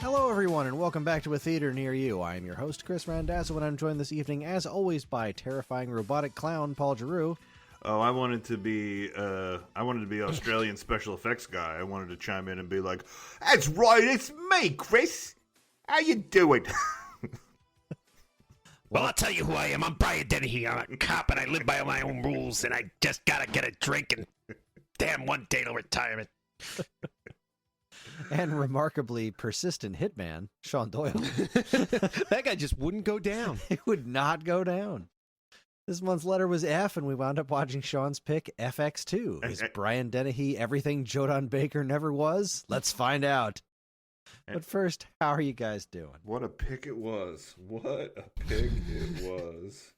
Hello, everyone, and welcome back to A Theater Near You. I am your host, Chris Randazzo, and I'm joined this evening, as always, by terrifying robotic clown Paul Giroux. Oh, I wanted to be Australian special effects guy. I wanted to chime in and be like, "That's right, it's me, Chris. How you doing?" Well, I'll tell you who I am. I'm Brian Dennehy. I'm a cop, and I live by my own rules, and I just gotta get a drink and damn one day till retirement. And remarkably persistent hitman, Sean Doyle. That guy just wouldn't go down. It would not go down. This month's letter was F, and we wound up watching Sean's pick, FX2. Is Brian Dennehy everything Jodan Baker never was? Let's find out. But first, how are you guys doing? What a pick it was. What a pick it was.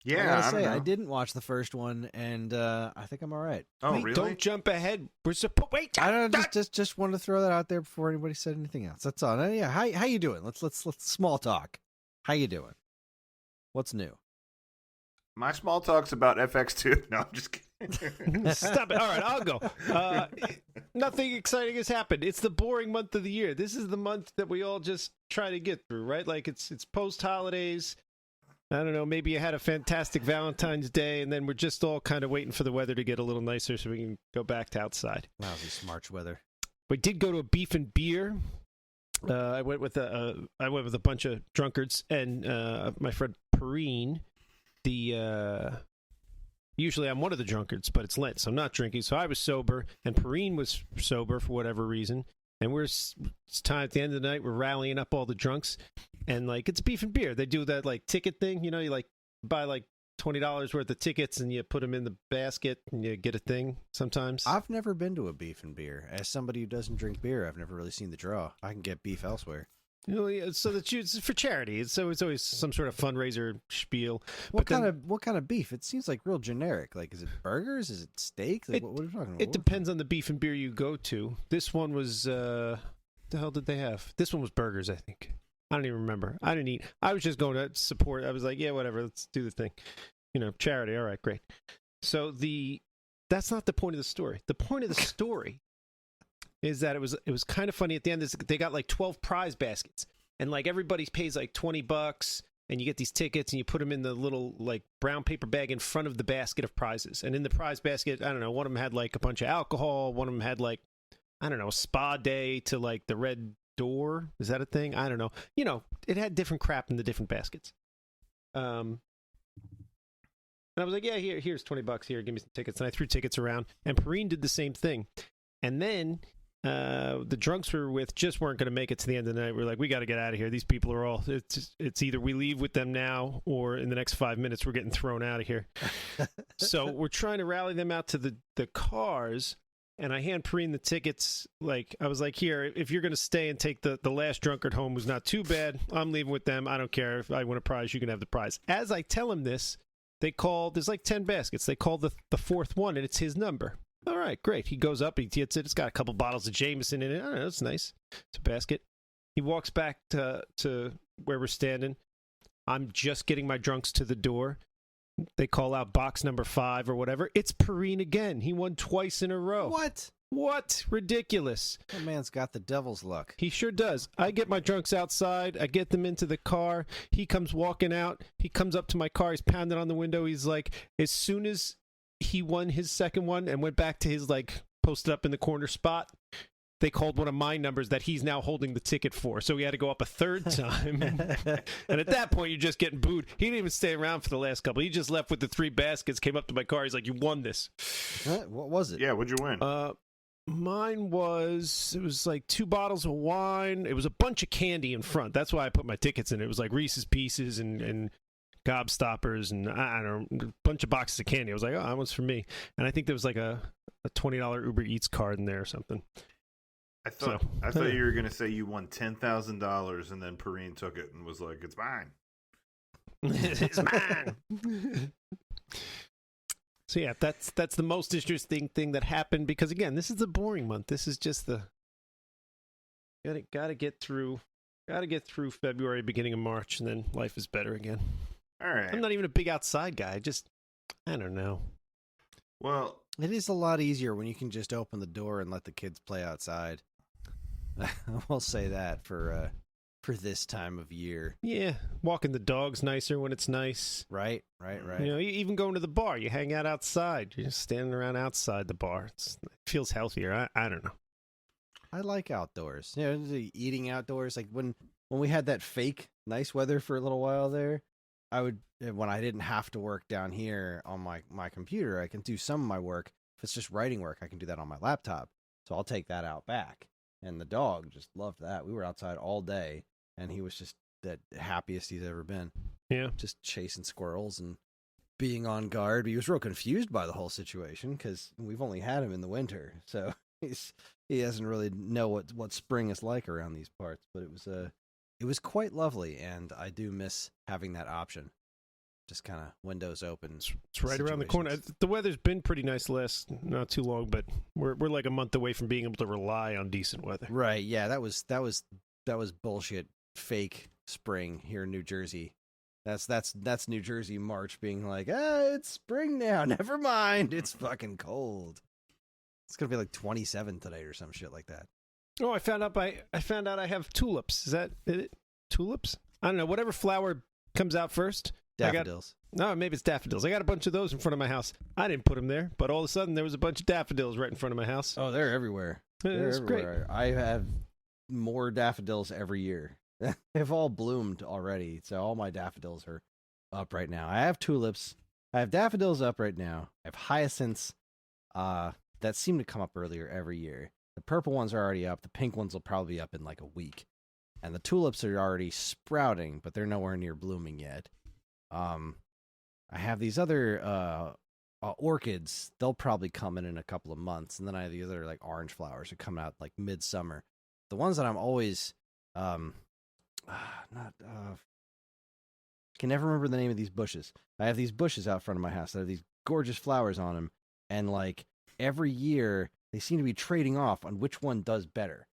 Yeah, I gotta say, I didn't watch the first one, and I think I'm all right. Oh, Wait, really? don't jump ahead. Wait. I don't know, just wanted to throw that out there before anybody said anything else. That's all. Yeah, how you doing? Let's small talk. How you doing? What's new? My small talk's about FX2. No, I'm just kidding. Stop it. All right, I'll go. Nothing exciting has happened. It's the boring month of the year. This is the month that we all just try to get through, right? Like it's post-holidays. I don't know, maybe you had a fantastic Valentine's Day, and then we're just all kind of waiting for the weather to get a little nicer so we can go back to outside. Lousy March weather. We did go to a beef and beer. I went with a bunch of drunkards, and my friend Perrine. Usually I'm one of the drunkards, but it's Lent, so I'm not drinking. So I was sober, and Perrine was sober for whatever reason. And it's time at the end of the night. We're rallying up all the drunks, and like it's beef and beer. They do that like ticket thing, you know. You like buy like $20 worth of tickets, and you put them in the basket, and you get a thing. Sometimes I've never been to a beef and beer. As somebody who doesn't drink beer, I've never really seen the draw. I can get beef elsewhere. You know, so that it's for charity. It's always some sort of fundraiser spiel. What kind of beef? It seems like real generic. Like, is it burgers? Is it steak? Like, what are we talking about? It depends on the beef and beer you go to. This one was the hell did they have? This one was burgers, I think. I don't even remember. I didn't eat. I was just going to support. I was like, yeah, whatever. Let's do the thing. You know, charity. All right, great. So that's not the point of the story. The point of the story is that it was kind of funny at the end. They got like 12 prize baskets, and like everybody pays like $20, and you get these tickets, and you put them in the little like brown paper bag in front of the basket of prizes. And in the prize basket, I don't know, one of them had like a bunch of alcohol, one of them had like, I don't know, a spa day to like the Red Door. Is that a thing? I don't know. You know, it had different crap in the different baskets. And I was like, yeah, here's $20 here. Give me some tickets. And I threw tickets around, and Perrine did the same thing. And then the drunks we were with just weren't going to make it to the end of the night. We're like, we got to get out of here. These people are all, it's either we leave with them now, or in the next 5 minutes, we're getting thrown out of here. So we're trying to rally them out to the cars, and I hand Perrine the tickets. Like, I was like, here, if you're going to stay and take the last drunkard home, who's not too bad, I'm leaving with them. I don't care. If I win a prize, you can have the prize. As I tell him this, they call, there's like 10 baskets. They call the fourth one, and it's his number. All right, great. He goes up, he gets it. It's got a couple bottles of Jameson in it. I don't know, it's nice. It's a basket. He walks back to where we're standing. I'm just getting my drunks to the door. They call out box number 5 or whatever. It's Perrine again. He won twice in a row. What? Ridiculous. That man's got the devil's luck. He sure does. I get my drunks outside. I get them into the car. He comes walking out. He comes up to my car. He's pounding on the window. He's like, as soon as he won his second one and went back to his like posted up in the corner spot, they called one of my numbers that he's now holding the ticket for, so he had to go up a third time. And at that point you're just getting booed. He didn't even stay around for the last couple. He just left with the 3 baskets, came up to my car. He's like, you won this. What was it? Yeah, what'd you win? Mine was like 2 bottles of wine. It was a bunch of candy in front. That's why I put my tickets in. It was like Reese's Pieces and Gobstoppers, and I don't know, a bunch of boxes of candy. I was like, oh, that one's for me. And I think there was like a $20 Uber Eats card in there or something. I thought you were going to say you won $10,000, and then Perrine took it and was like, it's mine. It's mine. So yeah, that's the most interesting thing that happened, because again, this is the boring month. This is just the gotta get through February, beginning of March, and then life is better again. All right. I'm not even a big outside guy. I don't know. Well, it is a lot easier when you can just open the door and let the kids play outside. I will say that for this time of year. Yeah, walking the dog's nicer when it's nice. Right. You know, even going to the bar, you hang out outside. You're just standing around outside the bar. It feels healthier. I don't know. I like outdoors. You know, eating outdoors. Like when we had that fake nice weather for a little while there, when I didn't have to work down here on my computer, I can do some of my work. If it's just writing work, I can do that on my laptop. So I'll take that out back. And the dog just loved that. We were outside all day, and he was just the happiest he's ever been. Yeah. Just chasing squirrels and being on guard. But he was real confused by the whole situation because we've only had him in the winter. So he doesn't really know what spring is like around these parts. But it was quite lovely, and I do miss having that option. Just kind of windows open. It's right around the corner. The weather's been pretty nice last not too long, but we're like a month away from being able to rely on decent weather. Right? Yeah, that was bullshit. Fake spring here in New Jersey. That's New Jersey March being like, it's spring now. Never mind. It's fucking cold. It's gonna be like 27 today or some shit like that. Oh, I found out I have tulips. Is that it? Tulips? I don't know. Whatever flower comes out first. Daffodils. No, maybe it's daffodils. I got a bunch of those in front of my house. I didn't put them there, but all of a sudden there was a bunch of daffodils right in front of my house. Oh, they're everywhere. It's great. I have more daffodils every year. They've all bloomed already, so all my daffodils are up right now. I have tulips. I have daffodils up right now. I have hyacinths that seem to come up earlier every year. The purple ones are already up. The pink ones will probably be up in like a week. And the tulips are already sprouting, but they're nowhere near blooming yet. I have these other orchids. They'll probably come in a couple of months, and then I have the other like orange flowers that come out like midsummer. The ones that I'm always can never remember the name of these bushes. I have these bushes out front of my house that have these gorgeous flowers on them, and like every year they seem to be trading off on which one does better.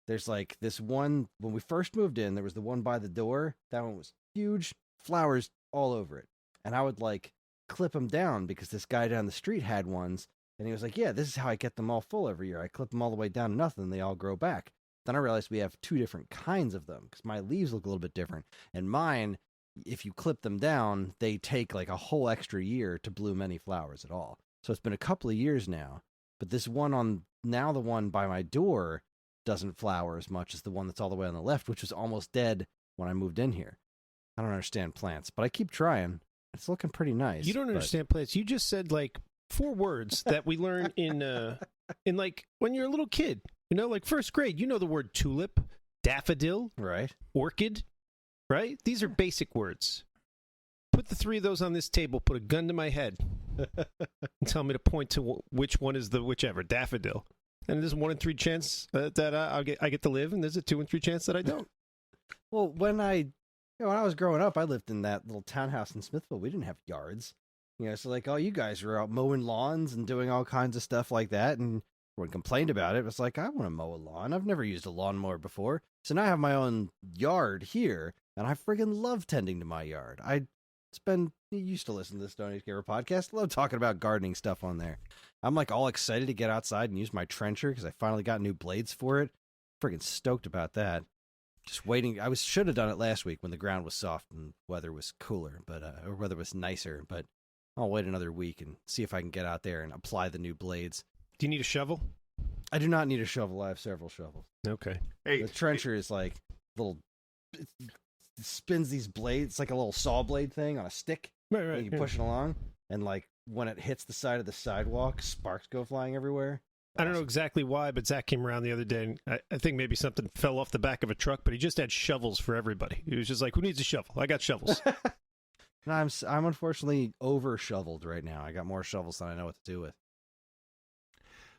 There's like this one when we first moved in. There was the one by the door. That one was huge. Flowers all over it, and I would like clip them down because this guy down the street had ones, and he was like, yeah, this is how I get them all full every year. I clip them all the way down to nothing, and they all grow back. Then I realized we have two different kinds of them because my leaves look a little bit different, and mine, if you clip them down, they take like a whole extra year to bloom any flowers at all. So it's been a couple of years now, but this one the one by my door doesn't flower as much as the one that's all the way on the left, which was almost dead when I moved in here. I don't understand plants, but I keep trying. It's looking pretty nice. You don't understand plants. You just said like 4 words that we learn in like when you're a little kid. You know, like first grade. You know the word tulip, daffodil, right? Orchid, right? These are basic words. Put the 3 of those on this table. Put a gun to my head, and tell me to point to which one is the whichever daffodil. And there's a 1 in 3 chance that I get to live, and there's a 2 in 3 chance that I don't. Well, when I was growing up, I lived in that little townhouse in Smithville. We didn't have yards. You know, so like, oh, you guys were out mowing lawns and doing all kinds of stuff like that. And when complained about it, it was like, I want to mow a lawn. I've never used a lawnmower before. So now I have my own yard here, and I friggin' love tending to my yard. You used to listen to the Stone Age Gamer podcast. I love talking about gardening stuff on there. I'm like all excited to get outside and use my trencher because I finally got new blades for it. Friggin' stoked about that. Just waiting. I should have done it last week when the ground was soft and weather was cooler, or weather was nicer. But I'll wait another week and see if I can get out there and apply the new blades. Do you need a shovel? I do not need a shovel. I have several shovels. Okay. Hey, the trencher is like little. It spins these blades. It's like a little saw blade thing on a stick. Right. And you push it along, and like when it hits the side of the sidewalk, sparks go flying everywhere. I don't know exactly why, but Zach came around the other day, and I think maybe something fell off the back of a truck, but he just had shovels for everybody. He was just like, who needs a shovel? I got shovels. No, I'm unfortunately over-shoveled right now. I got more shovels than I know what to do with.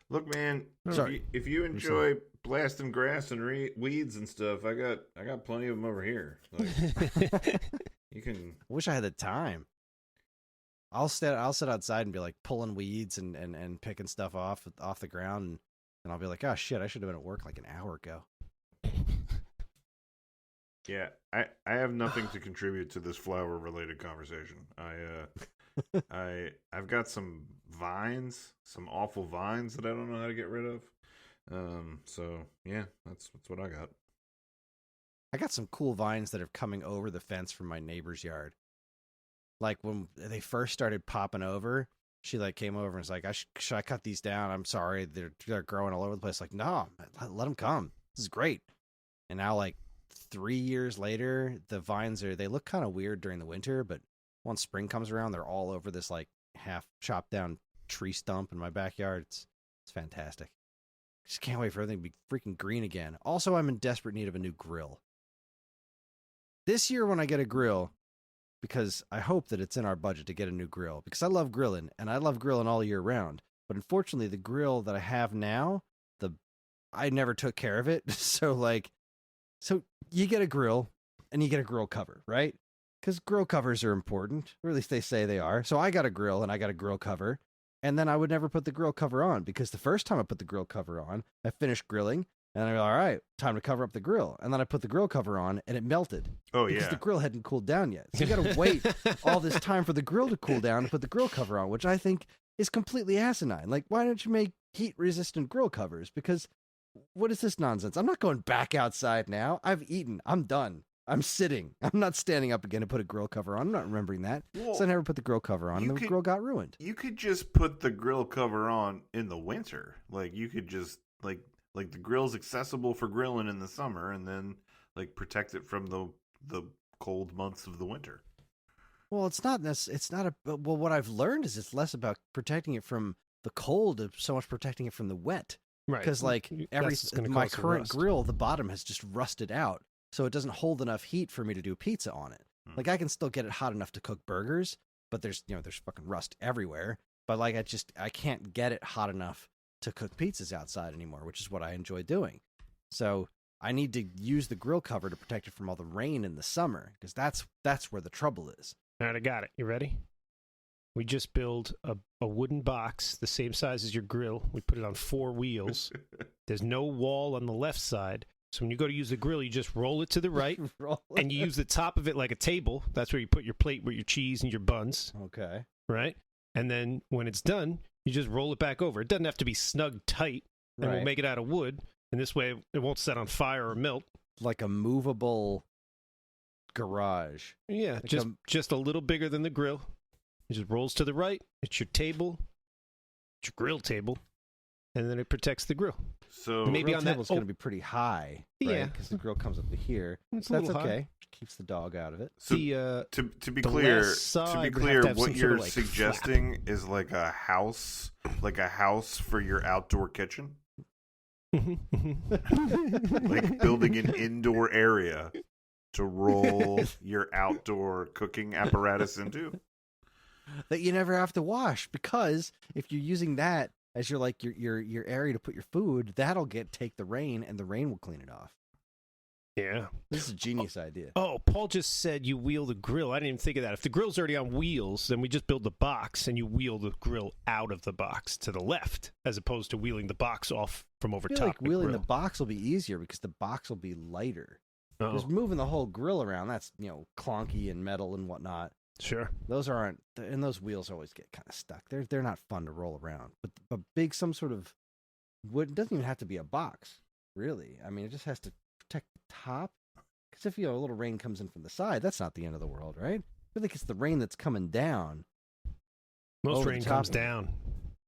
Look, man, Sorry. if you enjoy blasting grass and weeds and stuff, I got plenty of them over here. Like, you can. I wish I had the time. I'll sit outside and be like pulling weeds and picking stuff off the ground, and I'll be like, oh shit, I should have been at work like an hour ago. Yeah, I have nothing to contribute to this flower related conversation. I've got some vines, some awful vines that I don't know how to get rid of. So yeah, that's what I got. I got some cool vines that are coming over the fence from my neighbor's yard. Like when they first started popping over, she like came over and was like, should I cut these down? I'm sorry. They're growing all over the place. Like, no, let them come. This is great. And now like 3 years later, the vines they look kind of weird during the winter, but once spring comes around, they're all over this like half chopped down tree stump in my backyard. It's fantastic. Just can't wait for everything to be freaking green again. Also, I'm in desperate need of a new grill. This year when I get a grill, because I hope that it's in our budget to get a new grill, because I love grilling, and I love grilling all year round. But unfortunately, the grill that I have now, I never took care of it. So you get a grill, and you get a grill cover, right? Because grill covers are important, or at least they say they are. So I got a grill, and I got a grill cover, and then I would never put the grill cover on, because the first time I put the grill cover on, I finished grilling, and I'm like, all right, time to cover up the grill. And then I put the grill cover on, and it melted. Oh, because yeah. the grill hadn't cooled down yet. So you got to wait all this time for the grill to cool down and put the grill cover on, which I think is completely asinine. Like, why don't you make heat-resistant grill covers? Because what is this nonsense? I'm not going back outside now. I've eaten. I'm done. I'm sitting. I'm not standing up again to put a grill cover on. I'm not remembering that. Well, so I never put the grill cover on, and the grill got ruined. You could just put the grill cover on in the winter. Like, you could just, like the grill's accessible for grilling in the summer, and then like protect it from the cold months of the winter. Well, it's not well, what I've learned is it's less about protecting it from the cold, so much protecting it from the wet. Right. Because like my current grill, the bottom has just rusted out, so it doesn't hold enough heat for me to do pizza on it. Like I can still get it hot enough to cook burgers, but there's fucking rust everywhere. But like I can't get it hot enough to cook pizzas outside anymore, which is what I enjoy doing. So I need to use the grill cover to protect it from all the rain in the summer, because that's where the trouble is. All right, I got it. You ready? We just build a wooden box the same size as your grill. We put it on 4 wheels. There's no wall on the left side. So when you go to use the grill, you just roll it to the right, and you use the top of it like a table. That's where you put your plate with your cheese and your buns. Okay. Right? And then when it's done, you just roll it back over. It doesn't have to be snug tight, and we'll make it out of wood. And this way, it won't set on fire or melt. Like a movable garage. Yeah, like just a little bigger than the grill. It just rolls to the right. It's your table. It's your grill table. And then it protects the grill. So maybe on that table's going to be pretty high, right? Yeah, because the grill comes up to here. It's that's okay. High. Keeps the dog out of it. So to be clear, what you're suggesting is like a house for your outdoor kitchen. Like building an indoor area to roll your outdoor cooking apparatus into. That you never have to wash, because if you're using that as your area to put your food, that'll take the rain, and the rain will clean it off. Yeah. This is a genius idea. Oh, Paul just said you wheel the grill. I didn't even think of that. If the grill's already on wheels, then we just build the box and you wheel the grill out of the box to the left, as opposed to wheeling the box off from over I feel top. Like wheeling the box will be easier because the box will be lighter. Uh-oh. Because moving the whole grill around, that's clunky and metal and whatnot. Sure. Those aren't, and those wheels always get kind of stuck. They're not fun to roll around. But big, some sort of wood, it doesn't even have to be a box, really. I mean, it just has to protect the top. Because if a little rain comes in from the side, that's not the end of the world, right? I feel like it's the rain that's coming down. Most rain comes down.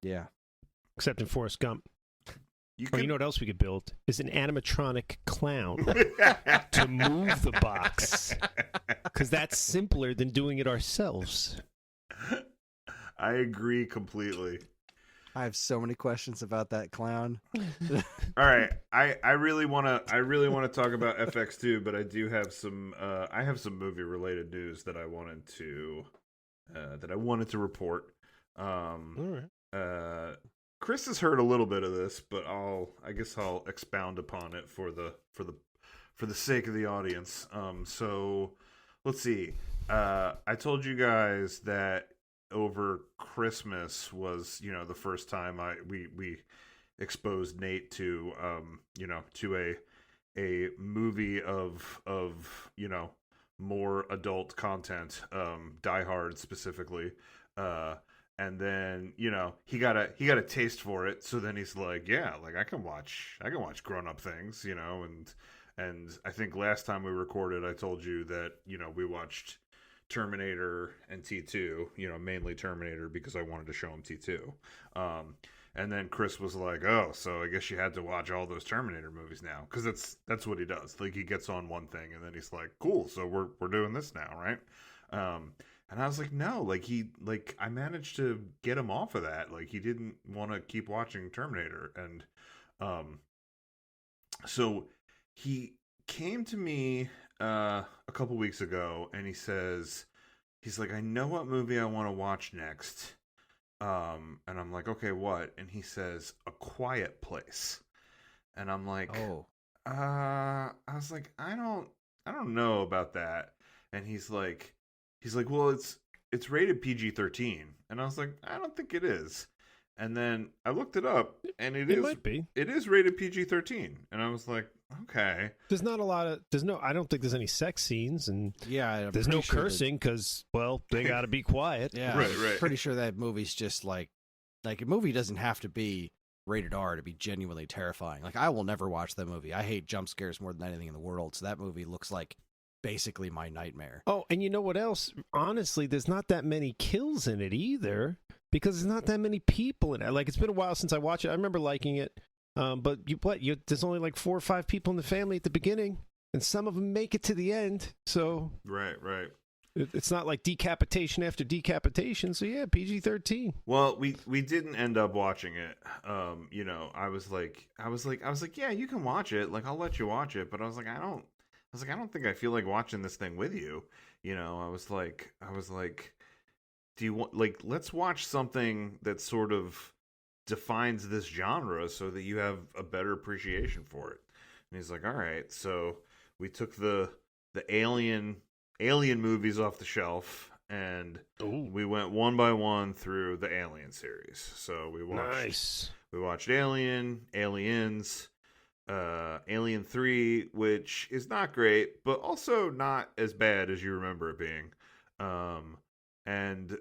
Yeah. Except in Forrest Gump. You know what else we could build? Is an animatronic clown to move the box. Because that's simpler than doing it ourselves. I agree completely. I have so many questions about that clown. All right, I really want to talk about FX2, but I do have some movie related news that I wanted to report. All right. Chris has heard a little bit of this, but I guess I'll expound upon it for the sake of the audience. So let's see. I told you guys that over Christmas was, the first time we exposed Nate to to a movie of more adult content, Die Hard specifically. And then, you know, he got a taste for it. So then he's like, yeah, like I can watch grown up things, you know, and I think last time we recorded, I told you that, you know, we watched Terminator and T2, you know, mainly Terminator because I wanted to show him T2. And then Chris was like, "Oh, so I guess you had to watch all those Terminator movies now," because that's what he does. Like he gets on one thing and then he's like, "Cool, so we're doing this now, right?" And I was like, "No, like I managed to get him off of that. Like he didn't want to keep watching Terminator." And so he came to me a couple weeks ago and he's like, "I know what movie I want to watch next." And I'm like, "Okay, what?" And he says, "A Quiet Place." And I'm like, Oh, I was like, I don't know about that." And he's like, "Well, it's rated PG-13." And I was like, "I don't think it is." And then I looked it up, and It might be. it is rated PG-13. And I was like, okay. There's not a lot of. I don't think there's any sex scenes, and yeah. I'm there's pretty no sure that- cursing because, well, they got to be quiet. Yeah, Right, I'm right. pretty sure that movie's just like a movie doesn't have to be rated R to be genuinely terrifying. Like I will never watch that movie. I hate jump scares more than anything in the world. So that movie looks like basically my nightmare. Oh, and you know what else? Honestly, there's not that many kills in it either because there's not that many people in it. Like it's been a while since I watched it. I remember liking it, but there's only like 4 or 5 people in the family at the beginning, and some of them make it to the end. So Right. it's not like decapitation after decapitation. So yeah, PG-13. Well, we didn't end up watching it. You know, I was like, yeah, you can watch it. Like, I'll let you watch it. But I was like, I don't think I feel like watching this thing with you. You know, I was like, do you want, like, let's watch something that sort of defines this genre so that you have a better appreciation for it. And he's like, all right. So we took the Alien movies off the shelf, and we went one by one through the Alien series. So we watched Alien, Aliens, Alien 3, which is not great, but also not as bad as you remember it being. And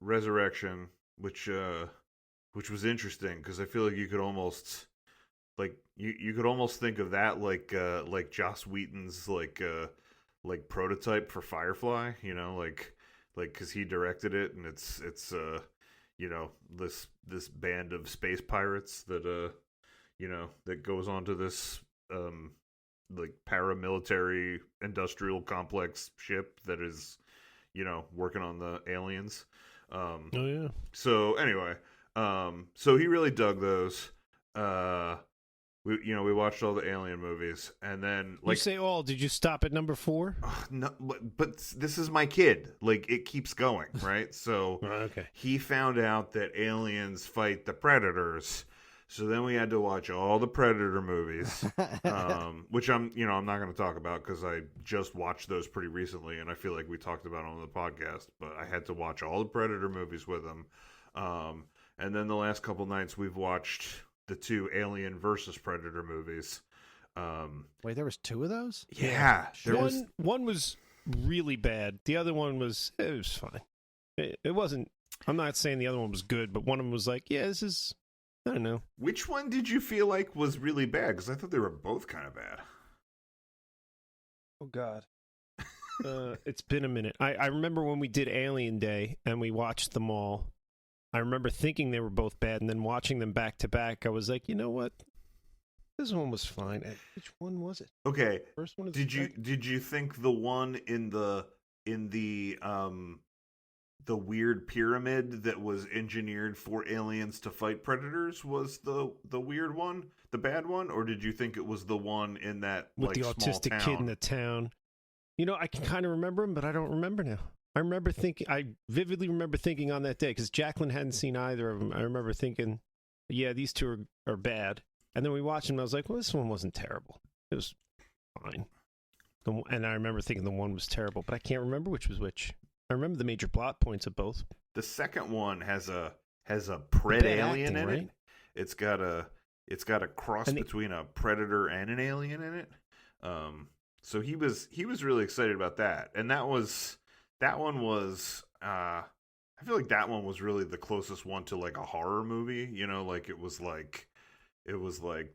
Resurrection, which was interesting because I feel like you could almost you could almost think of that like Joss Whedon's like prototype for Firefly, you know, like because he directed it, and it's you know, this band of space pirates that you know, that goes onto this like paramilitary industrial complex ship that is, you know, working on the aliens. Oh yeah. So anyway, so he really dug those. We watched all the Alien movies, and then You say all? Did you stop at number 4? no, but this is my kid. Like it keeps going, right? So Okay. he found out that aliens fight the predators. So then we had to watch all the Predator movies, which I'm not going to talk about because I just watched those pretty recently, and I feel like we talked about it on the podcast. But I had to watch all the Predator movies with him, and then the last couple nights we've watched the 2 Alien versus Predator movies. Wait, there was 2 of those? Yeah, there was. One was really bad. The other one was fine. It wasn't. I'm not saying the other one was good, but one of them was like, yeah, this is. I don't know. Which one did you feel like was really bad? Because I thought they were both kind of bad. Oh God. It's been a minute. I remember when we did Alien Day and we watched them all. I remember thinking they were both bad, and then watching them back to back, I was like, you know what? This one was fine. Which one was it? Okay. First one. Did you think the one in the weird pyramid that was engineered for aliens to fight predators was the weird one, the bad one, or did you think it was the one in that with like the small autistic town? kid in the town? You know, I can kind of remember him, but I don't remember now. I vividly remember thinking on that day, because Jacqueline hadn't seen either of them. I remember thinking, yeah, these 2 are bad. And then we watched them, and I was like, well, this one wasn't terrible. It was fine. And I remember thinking the one was terrible, but I can't remember which was which. I remember the major plot points of both. The second one has a pred Bad alien acting, in right? it. It's got a cross between a predator and an alien in it. So he was really excited about that, and that one was I feel like that one was really the closest one to like a horror movie. Like it was like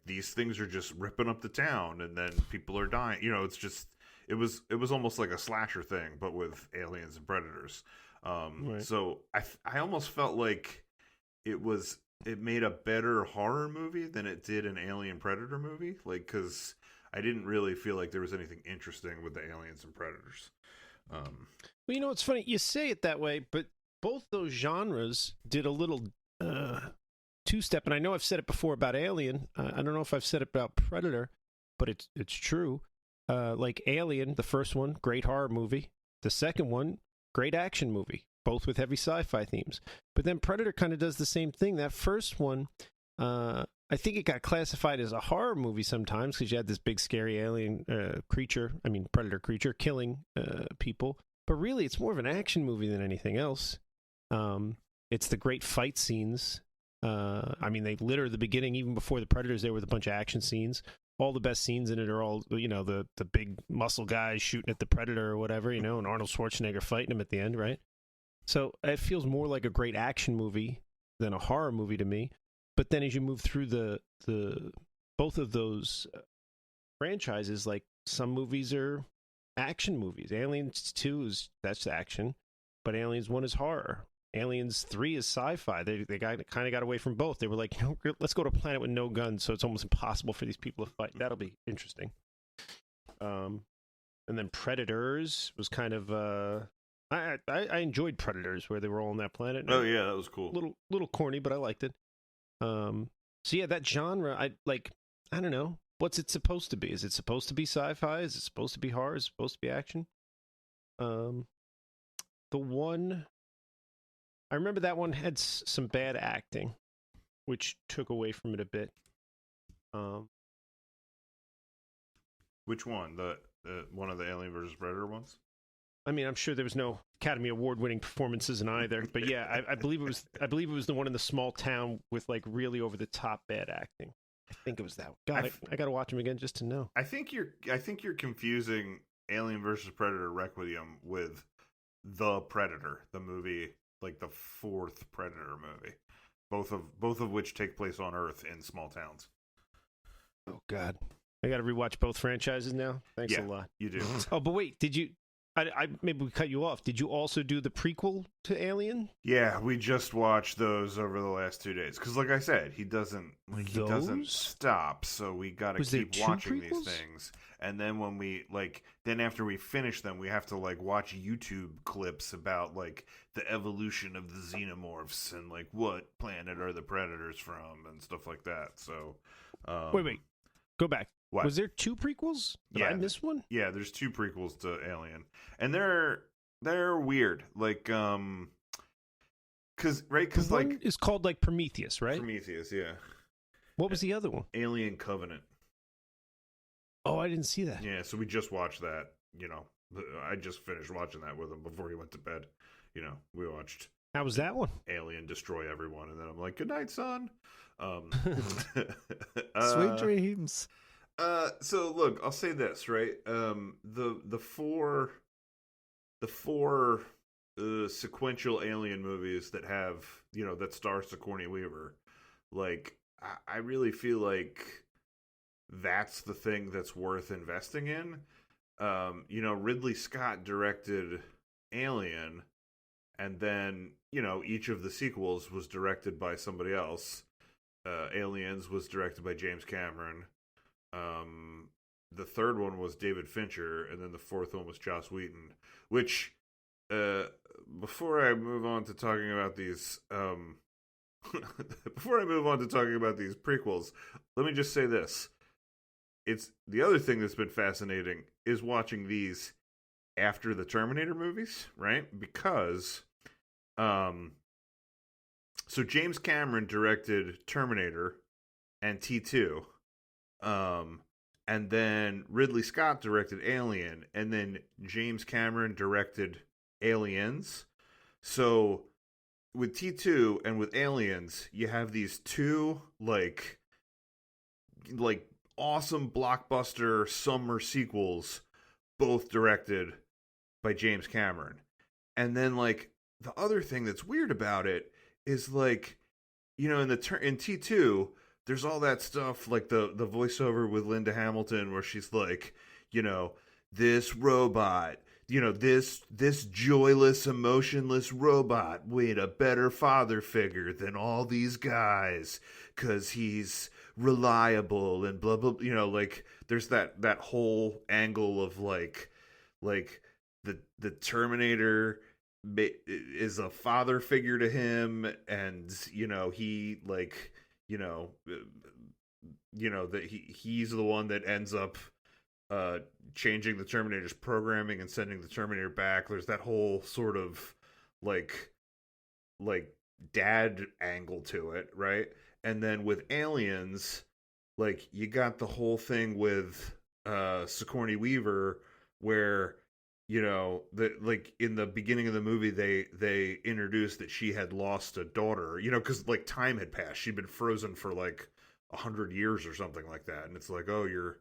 these things are just ripping up the town, and then people are dying. It's just it was almost like a slasher thing, but with aliens and predators. Right. So I almost felt like it made a better horror movie than it did an Alien Predator movie, like because I didn't really feel like there was anything interesting with the aliens and predators. Well, it's funny you say it that way, but both those genres did a little two-step, and I know I've said it before about Alien. I don't know if I've said it about Predator, but it's true. Like Alien, the first one, great horror movie. The second one, great action movie, both with heavy sci-fi themes. But then Predator kind of does the same thing. That first one, I think it got classified as a horror movie sometimes because you had this big scary alien predator creature killing people. But really, it's more of an action movie than anything else. It's the great fight scenes. They litter the beginning, even before the Predators there with a bunch of action scenes. All the best scenes in it are all, the big muscle guys shooting at the Predator or whatever, and Arnold Schwarzenegger fighting him at the end, right? So it feels more like a great action movie than a horror movie to me. But then as you move through the both of those franchises, like some movies are action movies. Aliens 2 that's action, but Aliens 1 is horror. Aliens 3 is sci-fi. They kind of got away from both. They were like, let's go to a planet with no guns, so it's almost impossible for these people to fight. That'll be interesting. And then Predators was kind of I enjoyed Predators, where they were all on that planet. Oh yeah, that was cool. Little corny, but I liked it. So yeah, that genre, I don't know. What's it supposed to be? Is it supposed to be sci-fi? Is it supposed to be horror? Is it supposed to be action? The one I remember, that one had some bad acting, which took away from it a bit. Which one? The one of the Alien versus Predator ones? I'm sure there was no Academy Award-winning performances in either, but yeah, I believe it was. I believe it was the one in the small town with like really over-the-top bad acting. I think it was that one. God, I got to watch them again just to know. I think you're confusing Alien versus Predator Requiem with The Predator, the movie, like the fourth Predator movie, both of which take place on Earth in small towns. Oh God, I got to rewatch both franchises now. Thanks a lot. You do. Oh, but wait, did you? I maybe we cut you off. Did you also do the prequel to Alien? Yeah, we just watched those over the last 2 days because, like I said, he doesn't stop. So we got to keep watching these things. And then then after we finish them, we have to like watch YouTube clips about like the evolution of the xenomorphs and like what planet are the predators from and stuff like that. So, wait, go back. What? Was there 2 prequels? Did I miss one? Yeah, there's 2 prequels to Alien, and they're weird. Like, because one like is called like Prometheus, right? Prometheus, yeah. What was the other one? Alien Covenant. Oh, I didn't see that. Yeah, so we just watched that. I just finished watching that with him before he went to bed. We watched. How was that one? Alien destroy everyone, and then I'm like, "Good night, son." Sweet dreams. So look, I'll say this, right? The four sequential Alien movies that have, that star Sigourney Weaver, like I really feel like that's the thing that's worth investing in. Ridley Scott directed Alien, and then each of the sequels was directed by somebody else. Aliens was directed by James Cameron. The third one was David Fincher, and then the fourth one was Joss Whedon. Which, before I move on to talking about these, prequels, let me just say this: it's the other thing that's been fascinating is watching these after the Terminator movies, right? Because, so James Cameron directed Terminator and T2. And then Ridley Scott directed Alien, and then James Cameron directed Aliens. So with T2 and with Aliens, you have these 2 like awesome blockbuster summer sequels, both directed by James Cameron. And then like the other thing that's weird about it is like, you know, in T2, there's all that stuff like the voiceover with Linda Hamilton where she's like, you know, this robot, you know, this joyless, emotionless robot with a better father figure than all these guys because he's reliable and blah blah. You know, like there's that whole angle of like the Terminator is a father figure to him, and you know he like you know that he's the one that ends up changing the Terminator's programming and sending the Terminator back. There's that whole sort of like dad angle to it, right? And then with Aliens, like you got the whole thing with Sigourney Weaver where, you know, like in the beginning of the movie they introduced that she had lost a daughter, you know, because like time had passed. She'd been frozen for like 100 years or something like that, and it's like, oh, your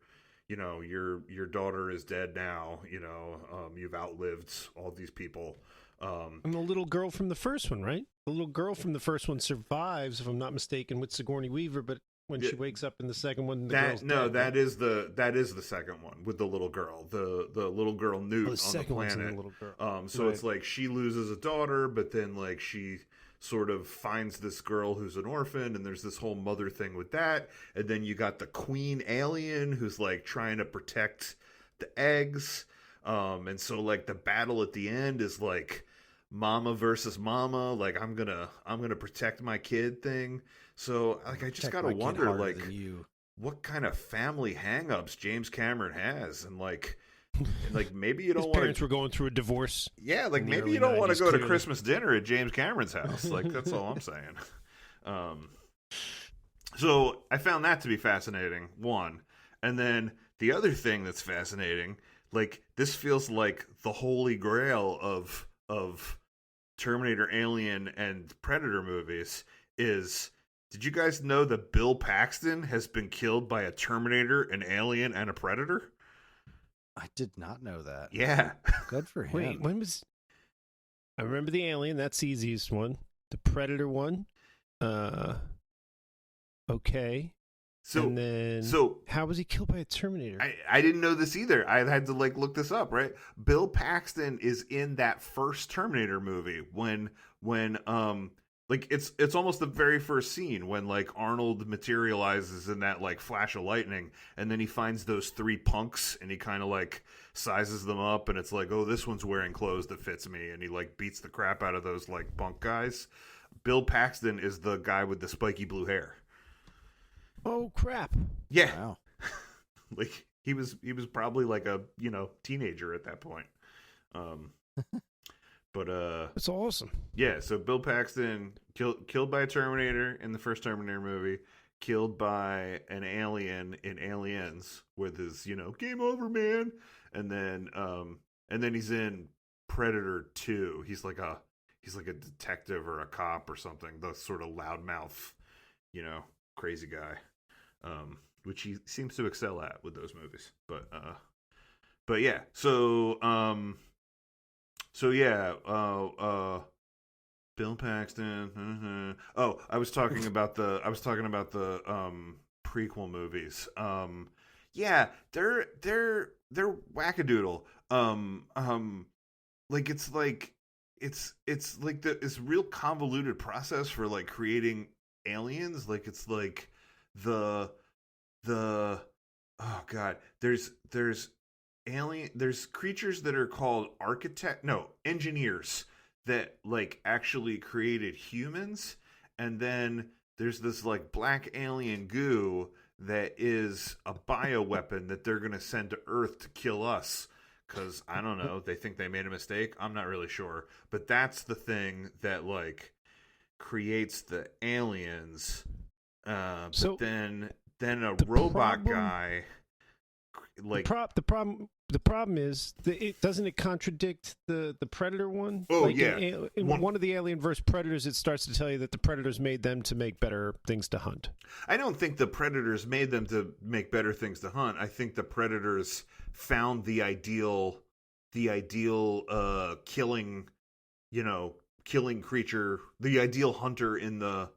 daughter is dead now, you know, you've outlived all these people. And the little girl from the first one, right? The little girl from the first one survives, if I'm not mistaken, with Sigourney Weaver, but when she wakes up in the second one, girl's dead, that is the second one with the little girl, the little girl Newt on the planet. The little girl. So right. It's like she loses a daughter, but then like she sort of finds this girl who's an orphan, and there's this whole mother thing with that. And then you got the queen alien who's like trying to protect the eggs. And so like the battle at the end is like mama versus mama, like I'm gonna protect my kid thing. So like I just gotta wonder like what kind of family hangups James Cameron has, and like maybe you don't want. His parents were going through a divorce. Yeah, like maybe you don't want to go to Christmas dinner at James Cameron's house. Like that's all I'm saying. So I found that to be fascinating. One, and then the other thing that's fascinating, like this feels like the holy grail of Terminator, Alien, and Predator movies is. Did you guys know that Bill Paxton has been killed by a Terminator, an Alien, and a Predator? I did not know that. Yeah. Good for him. Wait, when was... I remember the Alien, that's the easiest one. The Predator one. Okay. So how was he killed by a Terminator? I didn't know this either. I had to like look this up, right? Bill Paxton is in that first Terminator movie when like it's almost the very first scene when like Arnold materializes in that like flash of lightning, and then he finds those three punks and he kind of like sizes them up, and it's like, oh, this one's wearing clothes that fits me, and he like beats the crap out of those like punk guys. Bill Paxton is the guy with the spiky blue hair. Oh crap. Yeah. Wow. Like he was probably like a, you know, teenager at that point. But that's awesome. Yeah, so Bill Paxton killed by a Terminator in the first Terminator movie, killed by an alien in Aliens with his, you know, game over, man. And then he's in Predator 2. He's like a detective or a cop or something, the sort of loudmouth, you know, crazy guy. Which he seems to excel at with those movies. But yeah, so yeah, Bill Paxton. Oh, I was talking about the prequel movies. Yeah, they're wackadoodle. Like it's like this real convoluted process for like creating aliens. Like it's like the oh god, there's creatures that are called engineers that like actually created humans, and then there's this like black alien goo that is a bioweapon that they're gonna send to Earth to kill us because I don't know, they think they made a mistake. I'm not really sure, but that's the thing that like creates the aliens. But then a robot guy like the problem is it doesn't contradict the Predator one? Oh, like yeah. In one of the Alien vs. Predators, it starts to tell you that the Predators made them to make better things to hunt. I don't think the Predators made them to make better things to hunt. I think the Predators found the ideal killing, you know, killing creature, the ideal hunter in the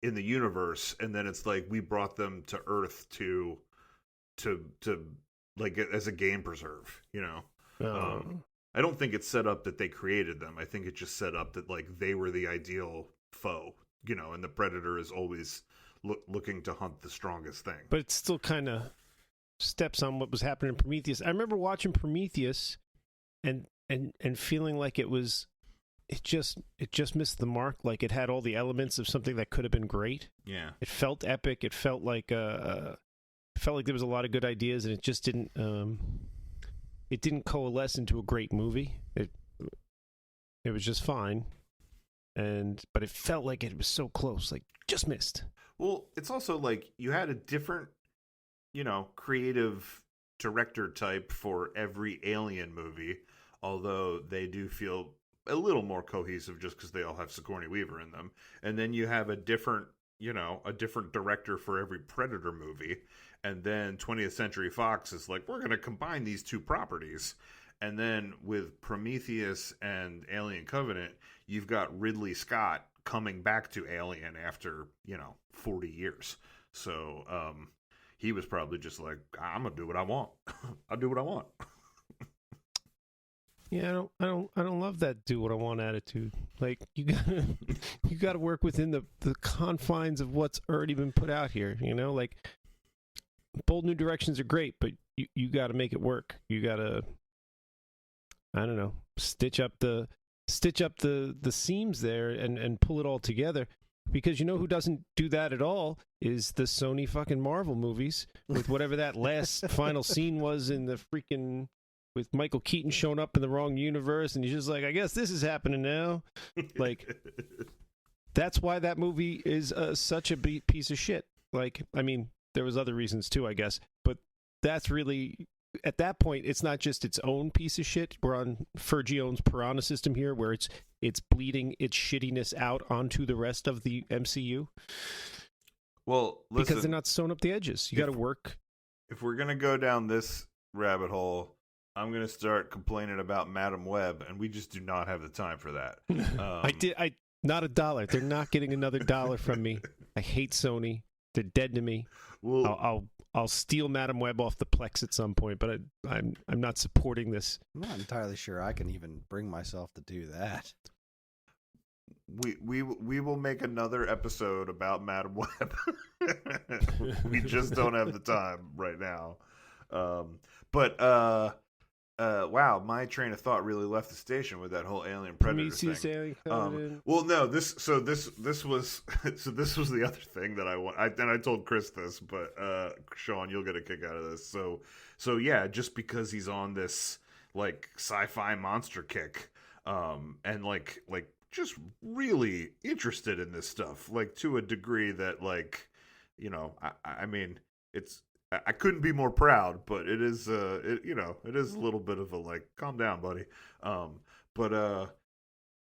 universe, and then it's like we brought them to Earth to like as a game preserve, you know. I don't think it's set up that they created them. I think it just set up that like they were the ideal foe, you know, and the predator is always looking to hunt the strongest thing. But it still kind of steps on what was happening in Prometheus. I remember watching Prometheus and feeling like it just missed the mark. Like it had all the elements of something that could have been great. Yeah, it felt epic. It felt like there was a lot of good ideas, and it just didn't. It didn't coalesce into a great movie. It was just fine, but it felt like it was so close, like just missed. Well, it's also like you had a different, you know, creative director type for every Alien movie, although they do feel a little more cohesive just because they all have Sigourney Weaver in them. And then you have a different director for every Predator movie. And then 20th Century Fox is like, we're going to combine these two properties. And then with Prometheus and Alien Covenant, you've got Ridley Scott coming back to Alien after, 40 years. So he was probably just like, I'm going to do what I want. I'll do what I want. Yeah, I don't love that do what I want attitude. Like you gotta work within the confines of what's already been put out here, you know? Like bold new directions are great, but you gotta make it work. You gotta, I don't know, stitch up the seams there and pull it all together. Because you know who doesn't do that at all is the Sony fucking Marvel movies with whatever that last final scene was in the freaking, with Michael Keaton showing up in the wrong universe, and he's just like, I guess this is happening now. Like, that's why that movie is such a piece of shit. Like, I mean, there was other reasons too, I guess, but that's really, at that point, it's not just its own piece of shit. We're on Fergione's Piranha system here, where it's bleeding its shittiness out onto the rest of the MCU. Well, listen, because they're not sewing up the edges. You got to work. If we're gonna go down this rabbit hole, I'm going to start complaining about Madam Web, and we just do not have the time for that. Not $1. They're not getting another $1 from me. I hate Sony. They're dead to me. Well, I'll steal Madam Web off the Plex at some point, but I'm not supporting this. I'm not entirely sure I can even bring myself to do that. We will make another episode about Madam Web. We just don't have the time right now. Wow, my train of thought really left the station with that whole Alien Predator Prometheus, thing. Alien, well, no, this was the other thing that I want. I told Chris this, but Sean, you'll get a kick out of this. So yeah, just because he's on this like sci-fi monster kick, and like just really interested in this stuff, like to a degree that like, I mean, it's. I couldn't be more proud, but it is, it is a little bit of a like, calm down, buddy. But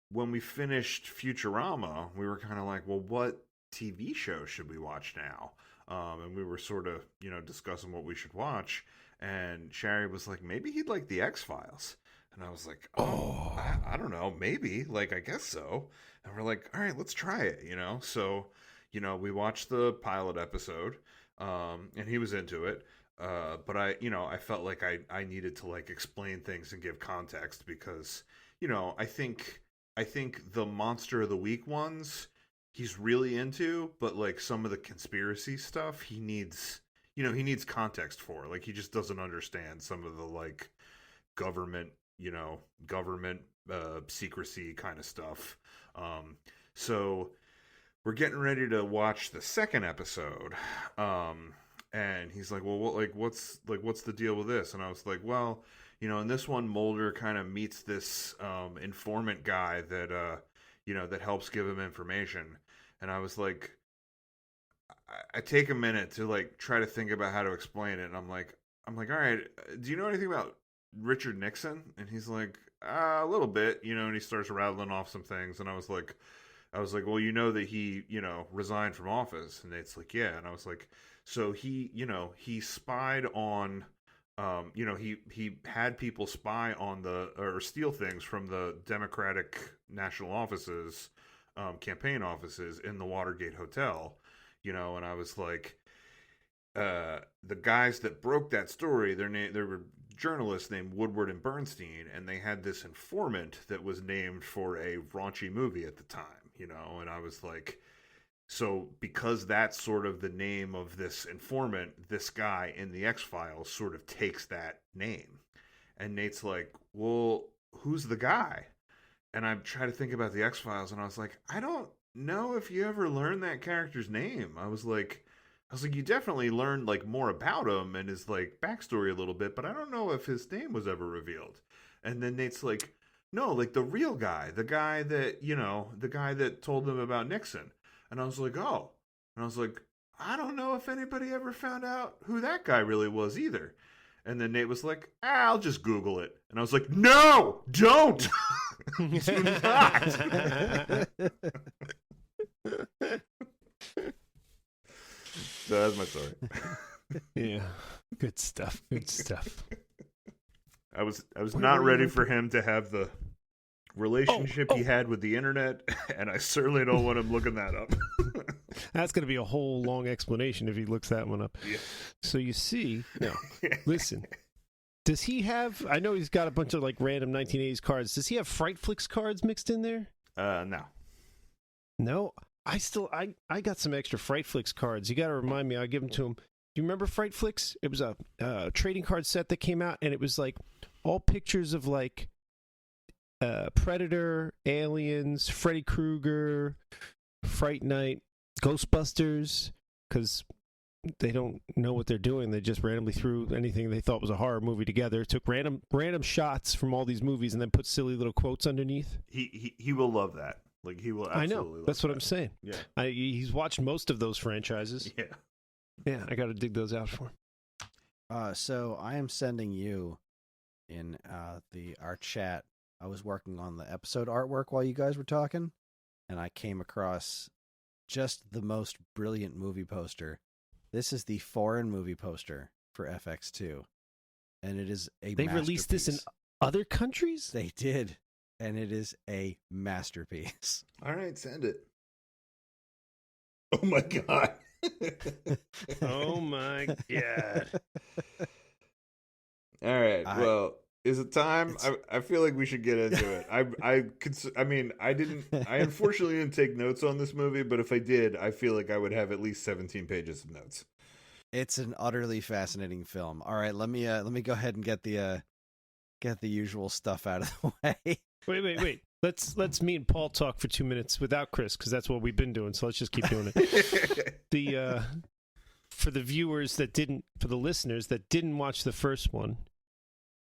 when we finished Futurama, we were kind of like, well, what TV show should we watch now? And we were sort of, discussing what we should watch. And Shari was like, maybe he'd like the X-Files. And I was like, I don't know, maybe, like, I guess so. And we're like, all right, let's try it, So, we watched the pilot episode. And he was into it, but I felt like I needed to like explain things and give context because, I think the Monster of the Week ones he's really into, but like some of the conspiracy stuff he needs context for. Like he just doesn't understand some of the like government secrecy kind of stuff. So we're getting ready to watch the second episode, and he's like, "Well, what's the deal with this?" And I was like, "Well, in this one, Mulder kind of meets this informant guy that that helps give him information." And I was like, I take a minute to like try to think about how to explain it, and I'm like, all right, do you know anything about Richard Nixon? And he's like, a little bit, and he starts rattling off some things, and I was like, well, that he, resigned from office. And it's like, yeah. And I was like, so he, he spied on You know, he had people spy on or steal things from the Democratic national offices, campaign offices in the Watergate Hotel. You know, and I was like, the guys that broke that story, there were journalists named Woodward and Bernstein, and they had this informant that was named for a raunchy movie at the time. You know, and I was like, so because that's sort of the name of this informant, this guy in the X-Files sort of takes that name. And Nate's like, well, who's the guy? And I tried to think about the X-Files, and I was like, I don't know if you ever learned that character's name. I was like, you definitely learned like more about him and his like backstory a little bit, but I don't know if his name was ever revealed. And then Nate's like, no, like the real guy, the guy that told them about Nixon. And I was like, oh. And I was like, I don't know if anybody ever found out who that guy really was either. And then Nate was like, I'll just Google it. And I was like, no, don't. Do not. So that's my story. Yeah. Good stuff. Good stuff. I was not ready for him to have the relationship he had with the internet, and I certainly don't want him looking that up. That's going to be a whole long explanation if he looks that one up. Yeah. So you see, no, listen, does he have, I know he's got a bunch of like random 1980s cards. Does he have Frightflix cards mixed in there? No. No? I got some extra Frightflix cards. You got to remind me, I'll give them to him. Do you remember Frightflix? It was a trading card set that came out, and it was like all pictures of like Predator, Aliens, Freddy Krueger, Fright Night, Ghostbusters, because they don't know what they're doing. They just randomly threw anything they thought was a horror movie together, took random shots from all these movies, and then put silly little quotes underneath. He will love that. Like he will. Absolutely I know. love That's what that. I'm saying. Yeah. He's watched most of those franchises. Yeah. Yeah, I got to dig those out for him. So I am sending you in our chat. I was working on the episode artwork while you guys were talking, and I came across just the most brilliant movie poster. This is the foreign movie poster for FX2, and it is a They released this in other countries? They did, and it is a masterpiece. All right, send it. Oh my god. Oh my god. All right. Well, is it time? I feel like we should get into it. I unfortunately didn't take notes on this movie, but if I did, I feel like I would have at least 17 pages of notes. It's an utterly fascinating film. All right, let me go ahead and get the usual stuff out of the way. Wait. Let's me and Paul talk for 2 minutes without Chris, because that's what we've been doing. So let's just keep doing it. For the listeners that didn't watch the first one.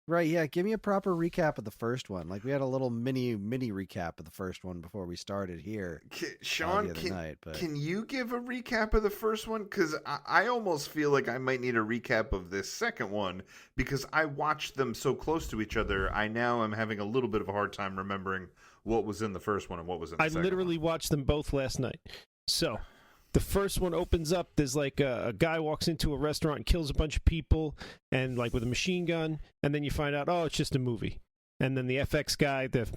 Right, yeah. Give me a proper recap of the first one. Like we had a little mini recap of the first one before we started here. Sean, can you give a recap of the first one? Because I almost feel like I might need a recap of this second one because I watched them so close to each other. I now am having a little bit of a hard time remembering what was in the first one and what was in the second one. I literally watched them both last night. So the first one opens up, there's like a guy walks into a restaurant and kills a bunch of people and like with a machine gun, and then you find out, oh, it's just a movie. And then the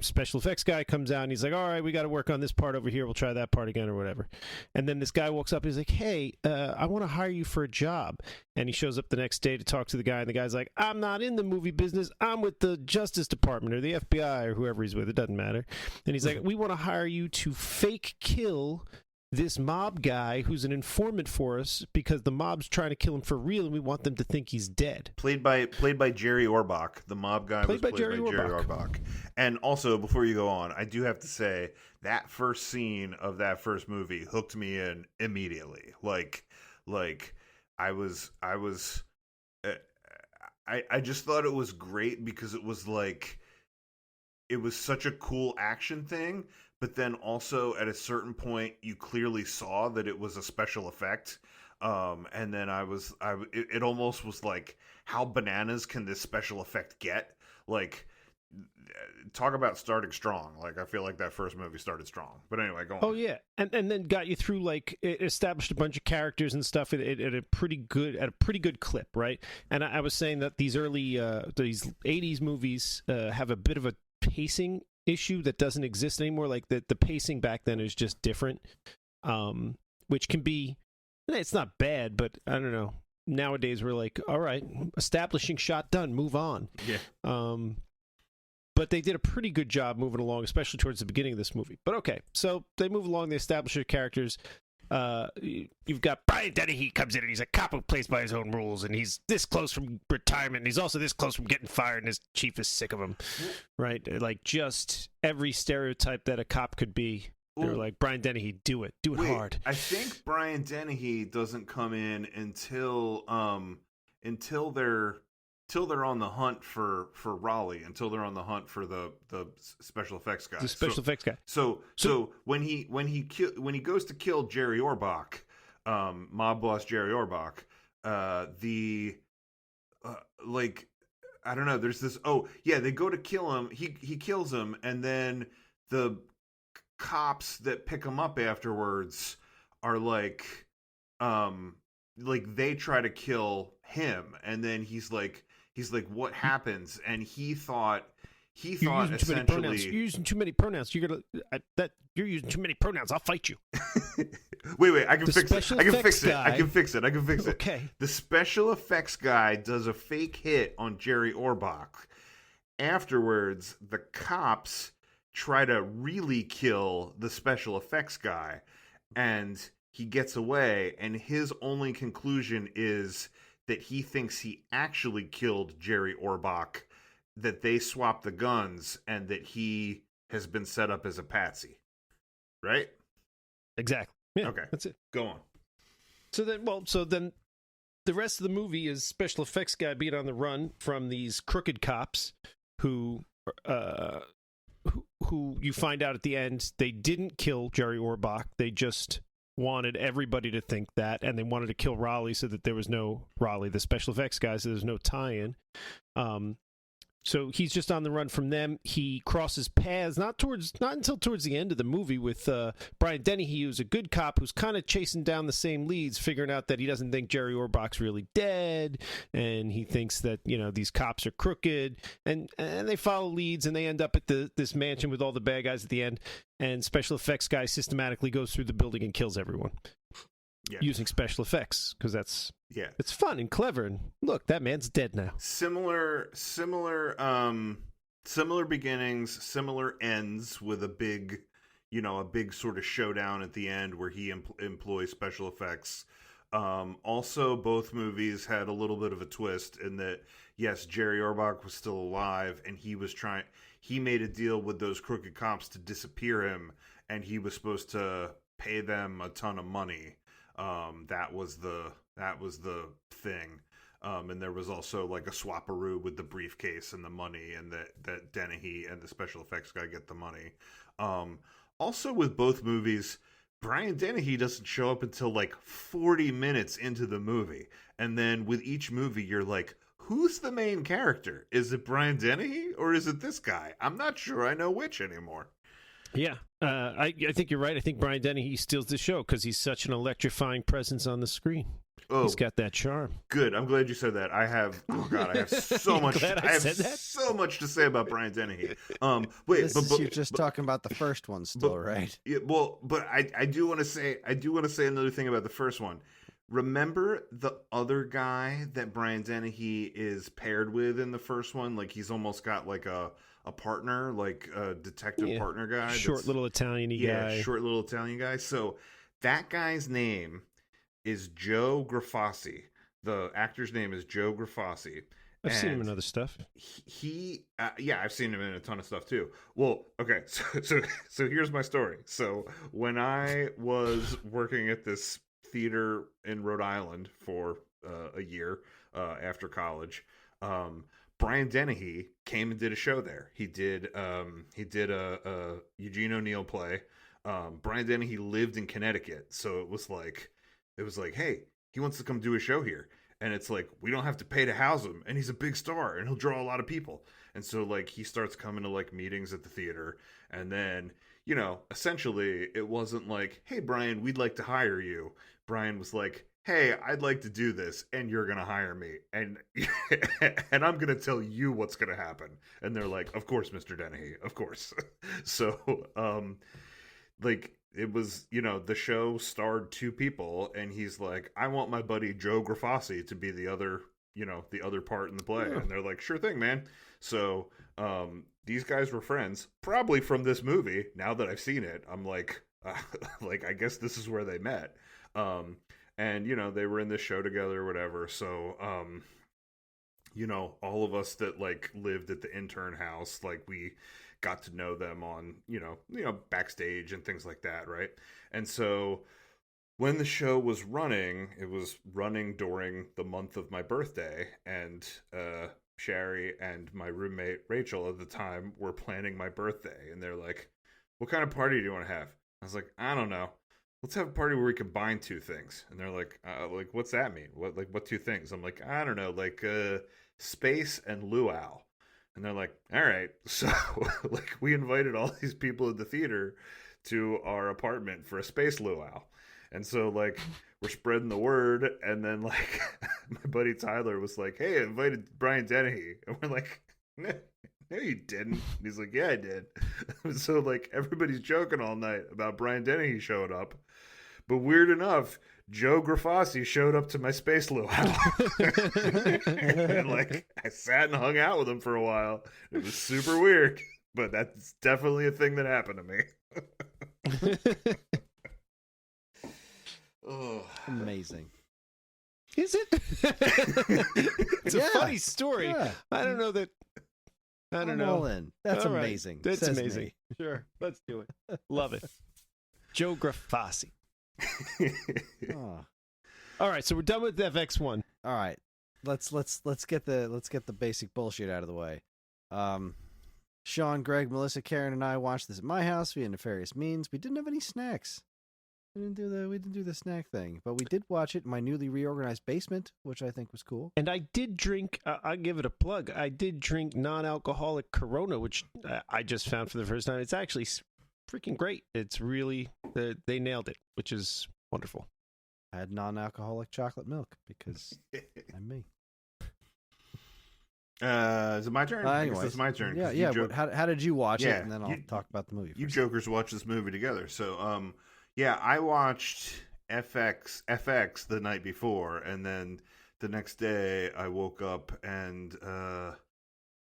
special effects guy comes out and he's like, all right, we got to work on this part over here. We'll try that part again or whatever. And then this guy walks up and he's like, hey, I want to hire you for a job. And he shows up the next day to talk to the guy. And the guy's like, I'm not in the movie business. I'm with the Justice Department or the FBI or whoever he's with. It doesn't matter. And he's like, we want to hire you to fake kill this mob guy who's an informant for us because the mob's trying to kill him for real and we want them to think he's dead. Played by Jerry Orbach. The mob guy was played by Jerry Orbach. And also, before you go on, I do have to say that first scene of that first movie hooked me in immediately. Like I just thought it was great because it was like it was such a cool action thing. But then also at a certain point, you clearly saw that it was a special effect. And then it almost was like, how bananas can this special effect get? Like talk about starting strong. Like, I feel like that first movie started strong. But anyway, go on. Oh yeah, and then got you through, like, it established a bunch of characters and stuff at a pretty good clip, right? And I was saying that these early these 80s movies have a bit of a pacing issue that doesn't exist anymore. Like the pacing back then is just different, which can be, it's not bad, but I don't know. Nowadays we're like, all right, establishing shot, done, move on. Yeah. But they did a pretty good job moving along, especially towards the beginning of this movie. But okay, so they move along, they establish their characters. You've got Brian Dennehy comes in, and he's a cop who plays by his own rules, and he's this close from retirement, and he's also this close from getting fired, and his chief is sick of him, right? Like, just every stereotype that a cop could be. They're like, Brian Dennehy, do it hard. I think Brian Dennehy doesn't come in until they're on the hunt for Raleigh, until they're on the hunt for the special effects guy. The special effects guy. So when he goes to kill Jerry Orbach, mob boss Jerry Orbach, like, I don't know. There's this. Oh yeah, they go to kill him. He kills him, and then the cops that pick him up afterwards are like they try to kill him, and then he's like, what happens? And he thought essentially, you're using too many pronouns. You're using too many pronouns. I'll fight you. wait, I can fix it. I can fix it. Okay. The special effects guy does a fake hit on Jerry Orbach. Afterwards, the cops try to really kill the special effects guy, and he gets away, and his only conclusion is that he thinks he actually killed Jerry Orbach, that they swapped the guns, and that he has been set up as a patsy. Right? Exactly. Yeah, okay. That's it. Go on. So then the rest of the movie is special effects guy being on the run from these crooked cops who you find out at the end they didn't kill Jerry Orbach. They just wanted everybody to think that, and they wanted to kill Raleigh so that there was no Raleigh, the special effects guy, so there's no tie-in. So he's just on the run from them. He crosses paths not until towards the end of the movie with Brian Dennehy, who's a good cop who's kind of chasing down the same leads, figuring out that he doesn't think Jerry Orbach's really dead, and he thinks that, you know, these cops are crooked, and they follow leads, and they end up at this mansion with all the bad guys at the end, and special effects guy systematically goes through the building and kills everyone. Yeah. Using special effects, because it's fun and clever, and look, that man's dead now. Similar beginnings, similar ends, with a big sort of showdown at the end where he employs special effects. Also, both movies had a little bit of a twist in that, yes, Jerry Orbach was still alive, and he made a deal with those crooked cops to disappear him, and he was supposed to pay them a ton of money. That was the thing. And there was also like a swapperoo with the briefcase and the money, and that Dennehy and the special effects guy get the money. Also with both movies, Brian Dennehy doesn't show up until like 40 minutes into the movie. And then with each movie, you're like, who's the main character? Is it Brian Dennehy or is it this guy? I'm not sure I know which anymore. Yeah, I think you're right. I think Brian Dennehy steals the show because he's such an electrifying presence on the screen. Oh, he's got that charm. Good. I'm glad you said that. I have so much. So much to say about Brian Dennehy. You're just talking about the first one still, right? Yeah. Well, but I do want to say another thing about the first one. Remember the other guy that Brian Dennehy is paired with in the first one? Like, he's almost got like a partner, like a detective partner guy. Short little Italian-y guy. Yeah, short little Italian guy. So that guy's name is Joe Grafasi. The actor's name is Joe Grafasi. I've seen him in other stuff. I've seen him in a ton of stuff too. Well, okay, so here's my story. So when I was working at this theater in Rhode Island for a year after college, Brian Dennehy came and did a show there. He did a Eugene O'Neill play. Brian Dennehy lived in Connecticut, so it was like, hey, he wants to come do a show here. And it's like, we don't have to pay to house him, and he's a big star, and he'll draw a lot of people. And so, like, he starts coming to, like, meetings at the theater, and then, you know, essentially, it wasn't like, hey, Brian, we'd like to hire you. Brian was like, hey, I'd like to do this, and you're going to hire me, and and I'm going to tell you what's going to happen. And they're like, of course, Mr. Dennehy, of course. So, like, it was, you know, the show starred 2 people, and he's like, I want my buddy Joe Grafassi to be the other, you know, the other part in the play. And they're like, sure thing, man. So these guys were friends, probably from this movie. Now that I've seen it, I'm like, I guess this is where they met. And, you know, they were in this show together or whatever. So, you know, all of us that, like, lived at the intern house, like, we got to know them on, you know, backstage and things like that, right? And so when the show was running, it was running during the month of my birthday, and Sherry and my roommate Rachel at the time were planning my birthday, and they're like, what kind of party do you want to have? I was like, I don't know. Let's have a party where we combine 2 things. And they're like, what's that mean? What 2 things? I'm like, I don't know, like space and luau. And they're like, all right. So, like, we invited all these people at the theater to our apartment for a space luau. And so, like, we're spreading the word. And then, like, my buddy Tyler was like, hey, I invited Brian Dennehy. And we're like, no, you didn't. And he's like, yeah, I did. So, like, everybody's joking all night about Brian Dennehy showing up. But weird enough, Joe Grafassi showed up to my space luau. And, like, I sat and hung out with him for a while. It was super weird, but that's definitely a thing that happened to me. Oh. Amazing. Is it? It's a funny story. Yeah. I don't know that. I don't know. All in. That's All right. amazing. That's Says amazing. me. Sure. Let's do it. Love it. Joe Grafassi. Oh. All right, so we're done with FX1. All right. Let's get the basic bullshit out of the way. Sean, Greg, Melissa, Karen, and I watched this at my house via nefarious means. We didn't have any snacks. We didn't do the snack thing, but we did watch it in my newly reorganized basement, which I think was cool. And I did drink, I'll give it a plug, I did drink non-alcoholic Corona, which I just found for the first time. It's actually freaking great. It's really, they nailed it, which is wonderful. I had non-alcoholic chocolate milk because I'm me. Is it my turn? I guess it's my turn. Yeah. How did you watch it? And then I'll talk about the movie. You jokers watched this movie together. So, yeah, I watched FX the night before, and then the next day I woke up and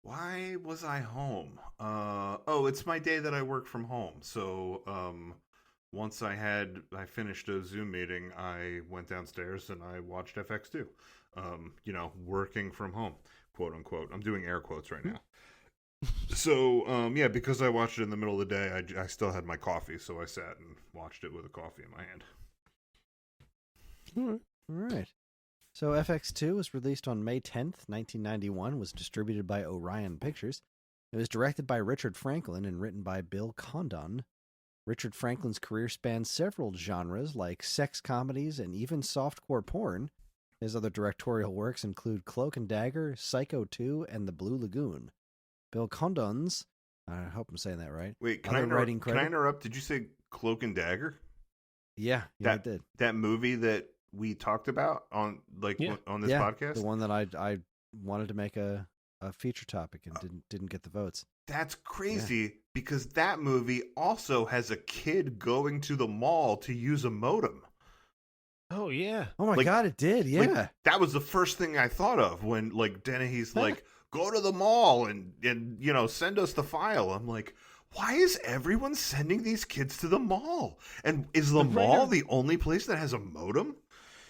why was I home? It's my day that I work from home. So, once I finished a Zoom meeting, I went downstairs and I watched FX2. Working from home, quote unquote. I'm doing air quotes right now. So, because I watched it in the middle of the day, I still had my coffee, so I sat and watched it with a coffee in my hand. All right. So FX2 was released on May 10th, 1991, was distributed by Orion Pictures. It was directed by Richard Franklin and written by Bill Condon. Richard Franklin's career spans several genres like sex comedies and even softcore porn. His other directorial works include Cloak and Dagger, Psycho 2, and The Blue Lagoon. Bill Condon's, I hope I'm saying that right. Wait, can I interrupt? Did you say Cloak and Dagger? Yeah, I did. That movie that we talked about on this podcast? The one that I wanted to make a feature topic and didn't get the votes. That's crazy because that movie also has a kid going to the mall to use a modem. Oh, yeah. Oh, my God, it did, yeah. Like, that was the first thing I thought of when, like, Dennehy's like, go to the mall and send us the file. I'm like, why is everyone sending these kids to the mall? And is the mall the only place that has a modem?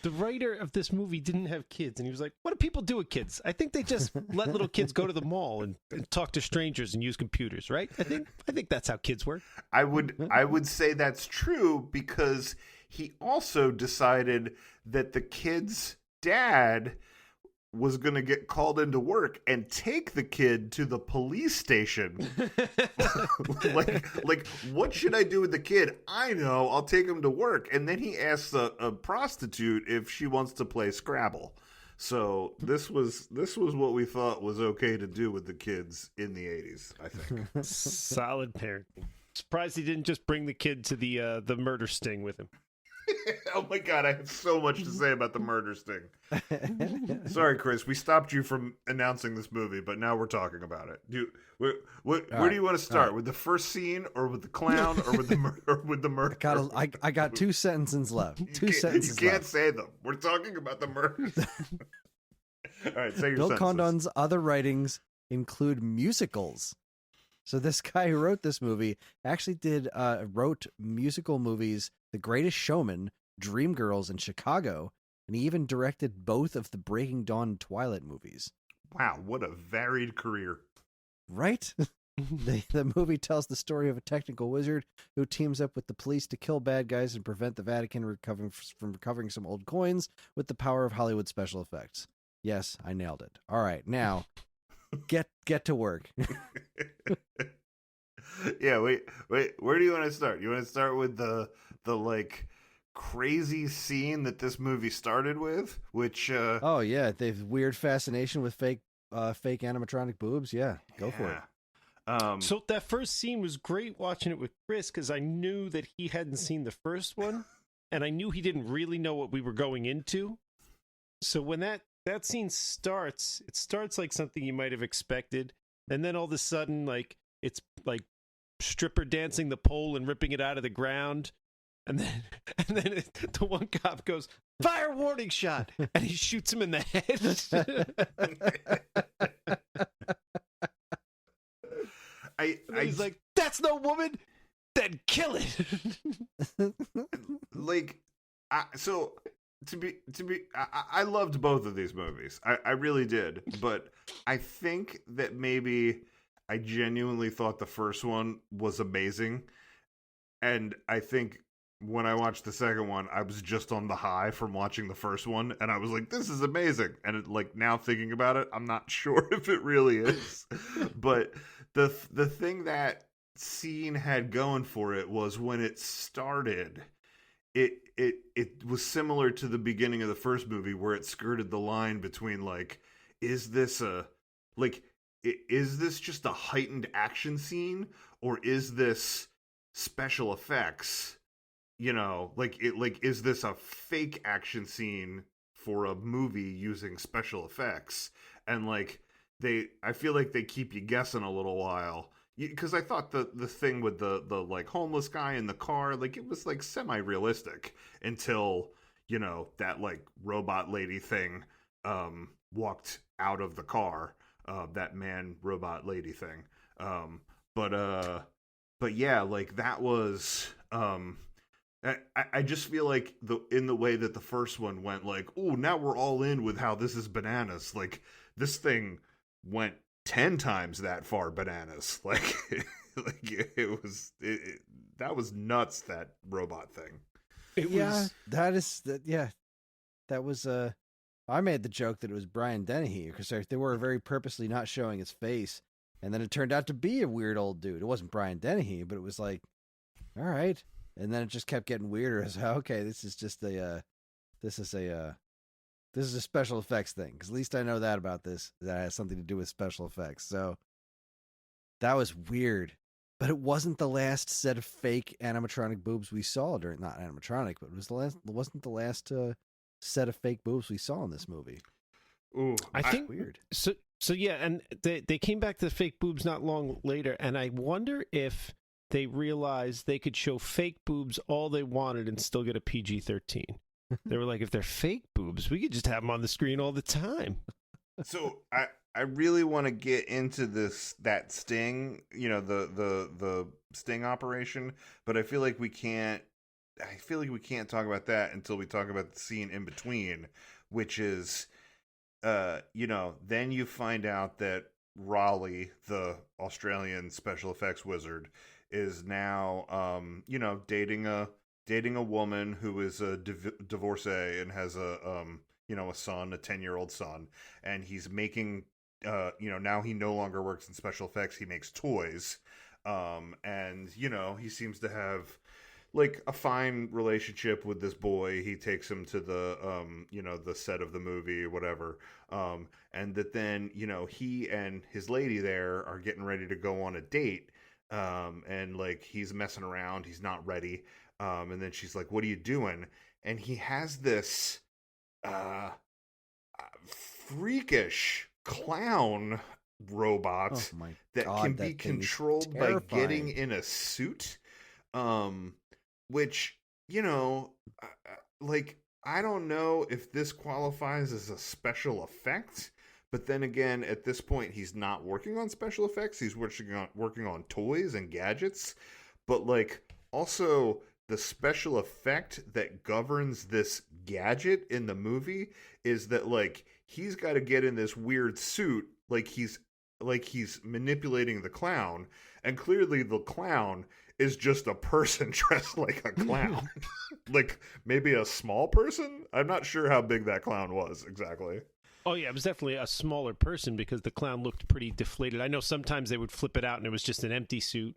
The writer of this movie didn't have kids, and he was like, what do people do with kids? I think they just let little kids go to the mall and talk to strangers and use computers, right? I think that's how kids work. I would say that's true because he also decided that the kid's dad was going to get called into work and take the kid to the police station. like, what should I do with the kid? I know, I'll take him to work. And then he asks a prostitute if she wants to play Scrabble. So this was what we thought was okay to do with the kids in the 80s, I think. Solid parenting. Surprised he didn't just bring the kid to the murder sting with him. Oh my god, I have so much to say about the murder sting. Sorry, Chris, we stopped you from announcing this movie, but now we're talking about it. Where do you want to start? With the first scene, or with the clown, or with the murder? I got 2 sentences left. You can't say them. We're talking about the murder. All right, say your Bill sentences. Condon's other writings include musicals. So this guy who wrote this movie actually wrote musical movies, The Greatest Showman, Dreamgirls, and Chicago, and he even directed both of the Breaking Dawn and Twilight movies. Wow, what a varied career. Right? The movie tells the story of a technical wizard who teams up with the police to kill bad guys and prevent the Vatican from recovering some old coins with the power of Hollywood special effects. Yes, I nailed it. All right, now get to work. Yeah, wait. Where do you want to start? You want to start with the like crazy scene that this movie started with, which oh yeah, they've weird fascination with fake animatronic boobs. Yeah, go for it. So that first scene was great watching it with Chris, because I knew that he hadn't seen the first one, and I knew he didn't really know what we were going into. So when that scene starts, it starts like something you might have expected, and then all of a sudden, like, it's like stripper dancing the pole and ripping it out of the ground, and then the one cop goes, "Fire warning shot," and he shoots him in the head. He's like, "That's no woman, then kill it." Like, I loved both of these movies. I really did, but I think that maybe I genuinely thought the first one was amazing, and I think when I watched the second one, I was just on the high from watching the first one, and I was like, "This is amazing." And like, now thinking about it, I'm not sure if it really is. But the thing that scene had going for it was when it started, it was similar to the beginning of the first movie, where it skirted the line between like, is this just a heightened action scene, or is this special effects? You know, is this a fake action scene for a movie using special effects? And like, I feel like they keep you guessing a little while, because I thought the thing with the like homeless guy in the car, like, it was like semi-realistic until, you know, that like robot lady thing walked out of the car, that man robot lady thing. But yeah, like, that was I just feel like in the way that the first one went, like, oh, now we're all in with how this is bananas. Like, this thing went 10 times that far bananas. Like, that was nuts, that robot thing. That was I made the joke that it was Brian Dennehy, because they were very purposely not showing his face, and then it turned out to be a weird old dude. It wasn't Brian Dennehy, but it was like, all right. And then it just kept getting weirder. As okay, this is a special effects thing, because at least I know that about this, that has something to do with special effects. So that was weird, but it wasn't the last set of fake animatronic boobs we saw not animatronic, but it wasn't the last set of fake boobs we saw in this movie. Ooh, I think weird. So yeah, and they came back to the fake boobs not long later, and I wonder if they realized they could show fake boobs all they wanted and still get a PG-13. They were like, if they're fake boobs, we could just have them on the screen all the time. So I really want to get into that sting, you know, the sting operation, but I feel like we can't talk about that until we talk about the scene in between, which is, you know, then you find out that Raleigh, the Australian special effects wizard, is now, you know, dating a woman who is a divorcee and has a son, a 10-year-old son, and he's making, you know, now he no longer works in special effects, he makes toys, and, you know, he seems to have like a fine relationship with this boy. He takes him to the the set of the movie, whatever. And that then, he and his lady there are getting ready to go on a date. And like he's messing around, he's not ready. And then she's like, "What are you doing?" And he has this freakish clown robot that can be controlled by getting in a suit. Which, like, I don't know if this qualifies as a special effect, but then again, at this point, he's not working on special effects. He's working on toys and gadgets. But, like, also, the special effect that governs this gadget in the movie is that, like, he's got to get in this weird suit, like he's manipulating the clown, and clearly the clown is just a person dressed like a clown. Like, maybe a small person? I'm not sure how big that clown was exactly. Oh, yeah, it was definitely a smaller person because the clown looked pretty deflated. I know sometimes they would flip it out and it was just an empty suit,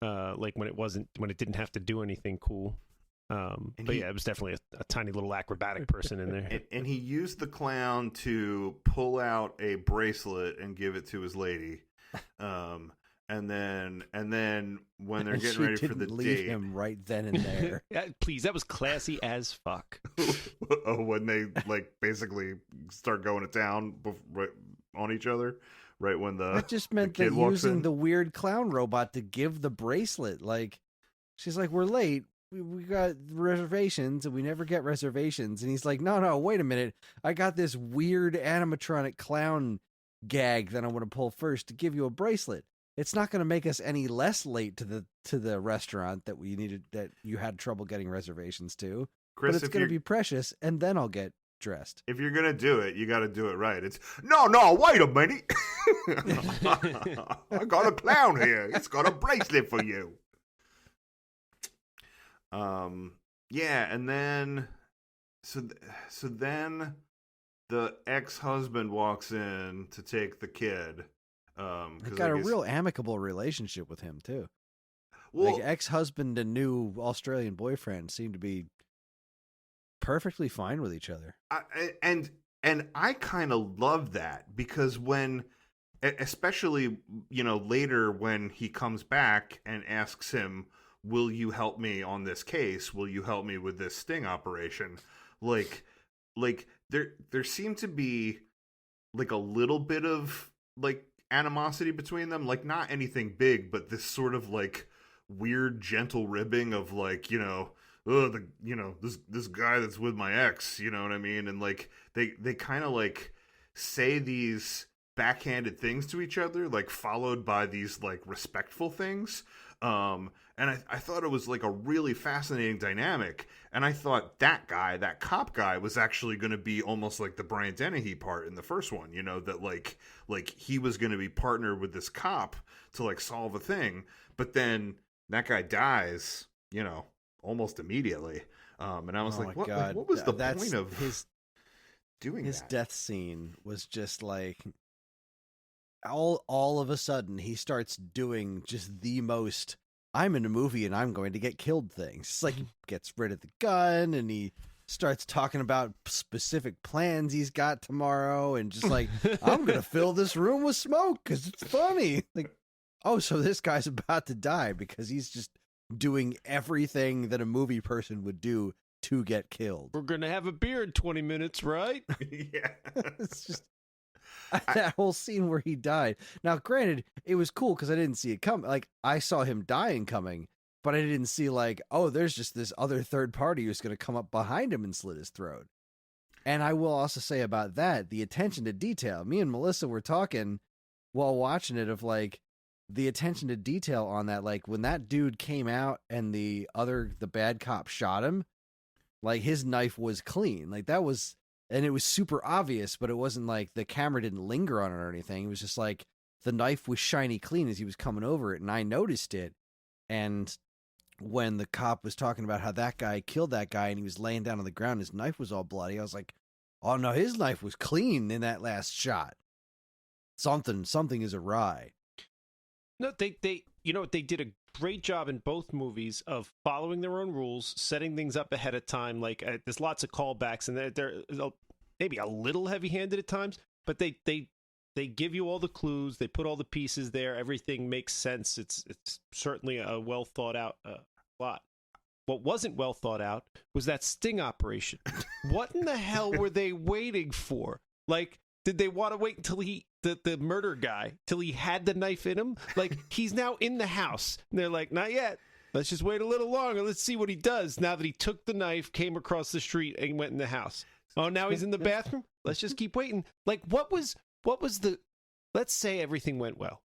like when it didn't have to do anything cool. But yeah, it was definitely a tiny little acrobatic person in there. And he used the clown to pull out a bracelet and give it to his lady. And then when they're getting ready for the leave date, him right then and there. Yeah, please, that was classy as fuck. When they like basically start going to town on each other, right when the that just meant the that kid walks using in. the weird clown robot to give the bracelet, like she's like, "We're late. We got reservations, and we never get reservations." And he's like, "No, wait a minute. I got this weird animatronic clown gag that I want to pull first to give you a bracelet. It's not going to make us any less late to the restaurant that you had trouble getting reservations to. Chris, but it's going to be precious, and then I'll get dressed." If you're gonna do it, you got to do it right. It's no, wait a minute. I got a clown here. He's got a bracelet for you. Yeah, and then so then the ex-husband walks in to take the kid. I got a real amicable relationship with him too. Well, like ex-husband and new Australian boyfriend seem to be perfectly fine with each other. And I kind of love that because when, especially later when he comes back and asks him, "Will you help me on this case? Will you help me with this sting operation?" Like there seemed to be like a little bit of like animosity between them, like not anything big, but this sort of like weird gentle ribbing of like, this guy that's with my ex, you know what I mean? And like they kind of like say these backhanded things to each other, like followed by these like respectful things. And I thought it was like a really fascinating dynamic. And I thought that cop guy was actually going to be almost like the Brian Dennehy part in the first one, that like he was going to be partnered with this cop to like solve a thing. But then that guy dies, almost immediately. And I was like, what was the point of his doing his that? death scene was just like all of a sudden he starts doing just the most I'm in a movie and I'm going to get killed things. It's like he gets rid of the gun and he starts talking about specific plans he's got tomorrow and just like, I'm going to fill this room with smoke because it's funny. Like, oh, so this guy's about to die because he's just doing everything that a movie person would do to get killed. We're going to have a beer in 20 minutes, right? Yeah. It's just that whole scene where he died. Now, granted, it was cool because I didn't see it coming. Like, I saw him dying coming, but I didn't see like, oh, there's just this other third party who's going to come up behind him and slit his throat. And I will also say about that, the attention to detail. Me and Melissa were talking while watching it of like the attention to detail on that. Like when that dude came out and the bad cop shot him, like his knife was clean. Like that was, and it was super obvious, but it wasn't like the camera didn't linger on it or anything. It was just like the knife was shiny clean as he was coming over it. And I noticed it. And when the cop was talking about how that guy killed that guy and he was laying down on the ground, his knife was all bloody. I was like, oh no, his knife was clean in that last shot. Something is awry. No, they did a great job in both movies of following their own rules, setting things up ahead of time. Like there's lots of callbacks, and they're maybe a little heavy-handed at times, but they give you all the clues. They put all the pieces there. Everything makes sense. It's certainly a well thought out plot. What wasn't well thought out was that sting operation. What in the hell were they waiting for? Like, did they want to wait until the murder guy, till he had the knife in him? Like, he's now in the house. And they're like, not yet. Let's just wait a little longer. Let's see what he does now that he took the knife, came across the street, and went in the house. Oh, now he's in the bathroom? Let's just keep waiting. Like, what was the... Let's say everything went well.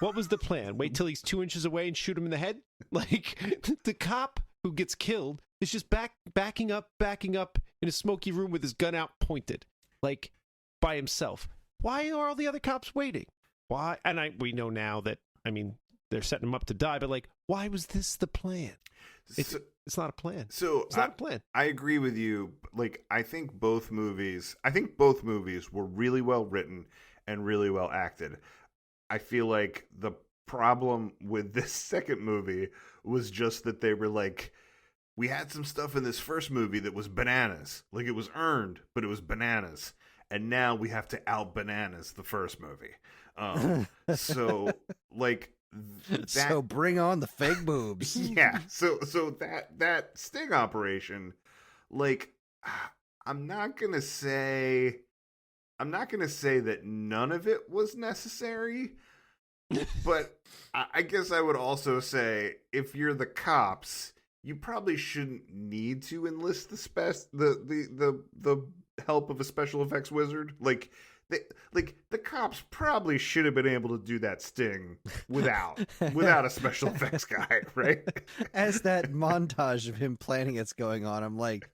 What was the plan? Wait till he's 2 inches away and shoot him in the head? Like, the cop who gets killed is just backing up in a smoky room with his gun out pointed, like, by himself. Why are all the other cops waiting? Why? And we know now that, I mean, they're setting him up to die, but like, why was this the plan? It's not a plan. So it's not a plan. I agree with you. Like, I think both movies were really well written and really well acted. I feel like the problem with this second movie was just that they were like, we had some stuff in this first movie that was bananas. Like, it was earned, but it was bananas. And now we have to out bananas the first movie. So like that, so bring on the fake boobs. Yeah. So that sting operation, like, I'm not gonna say that none of it was necessary, but I guess I would also say if you're the cops, you probably shouldn't need to enlist the help of a special effects wizard. Like the cops probably should have been able to do that sting without a special effects guy, right? As that montage of him planning it's going on, I'm like,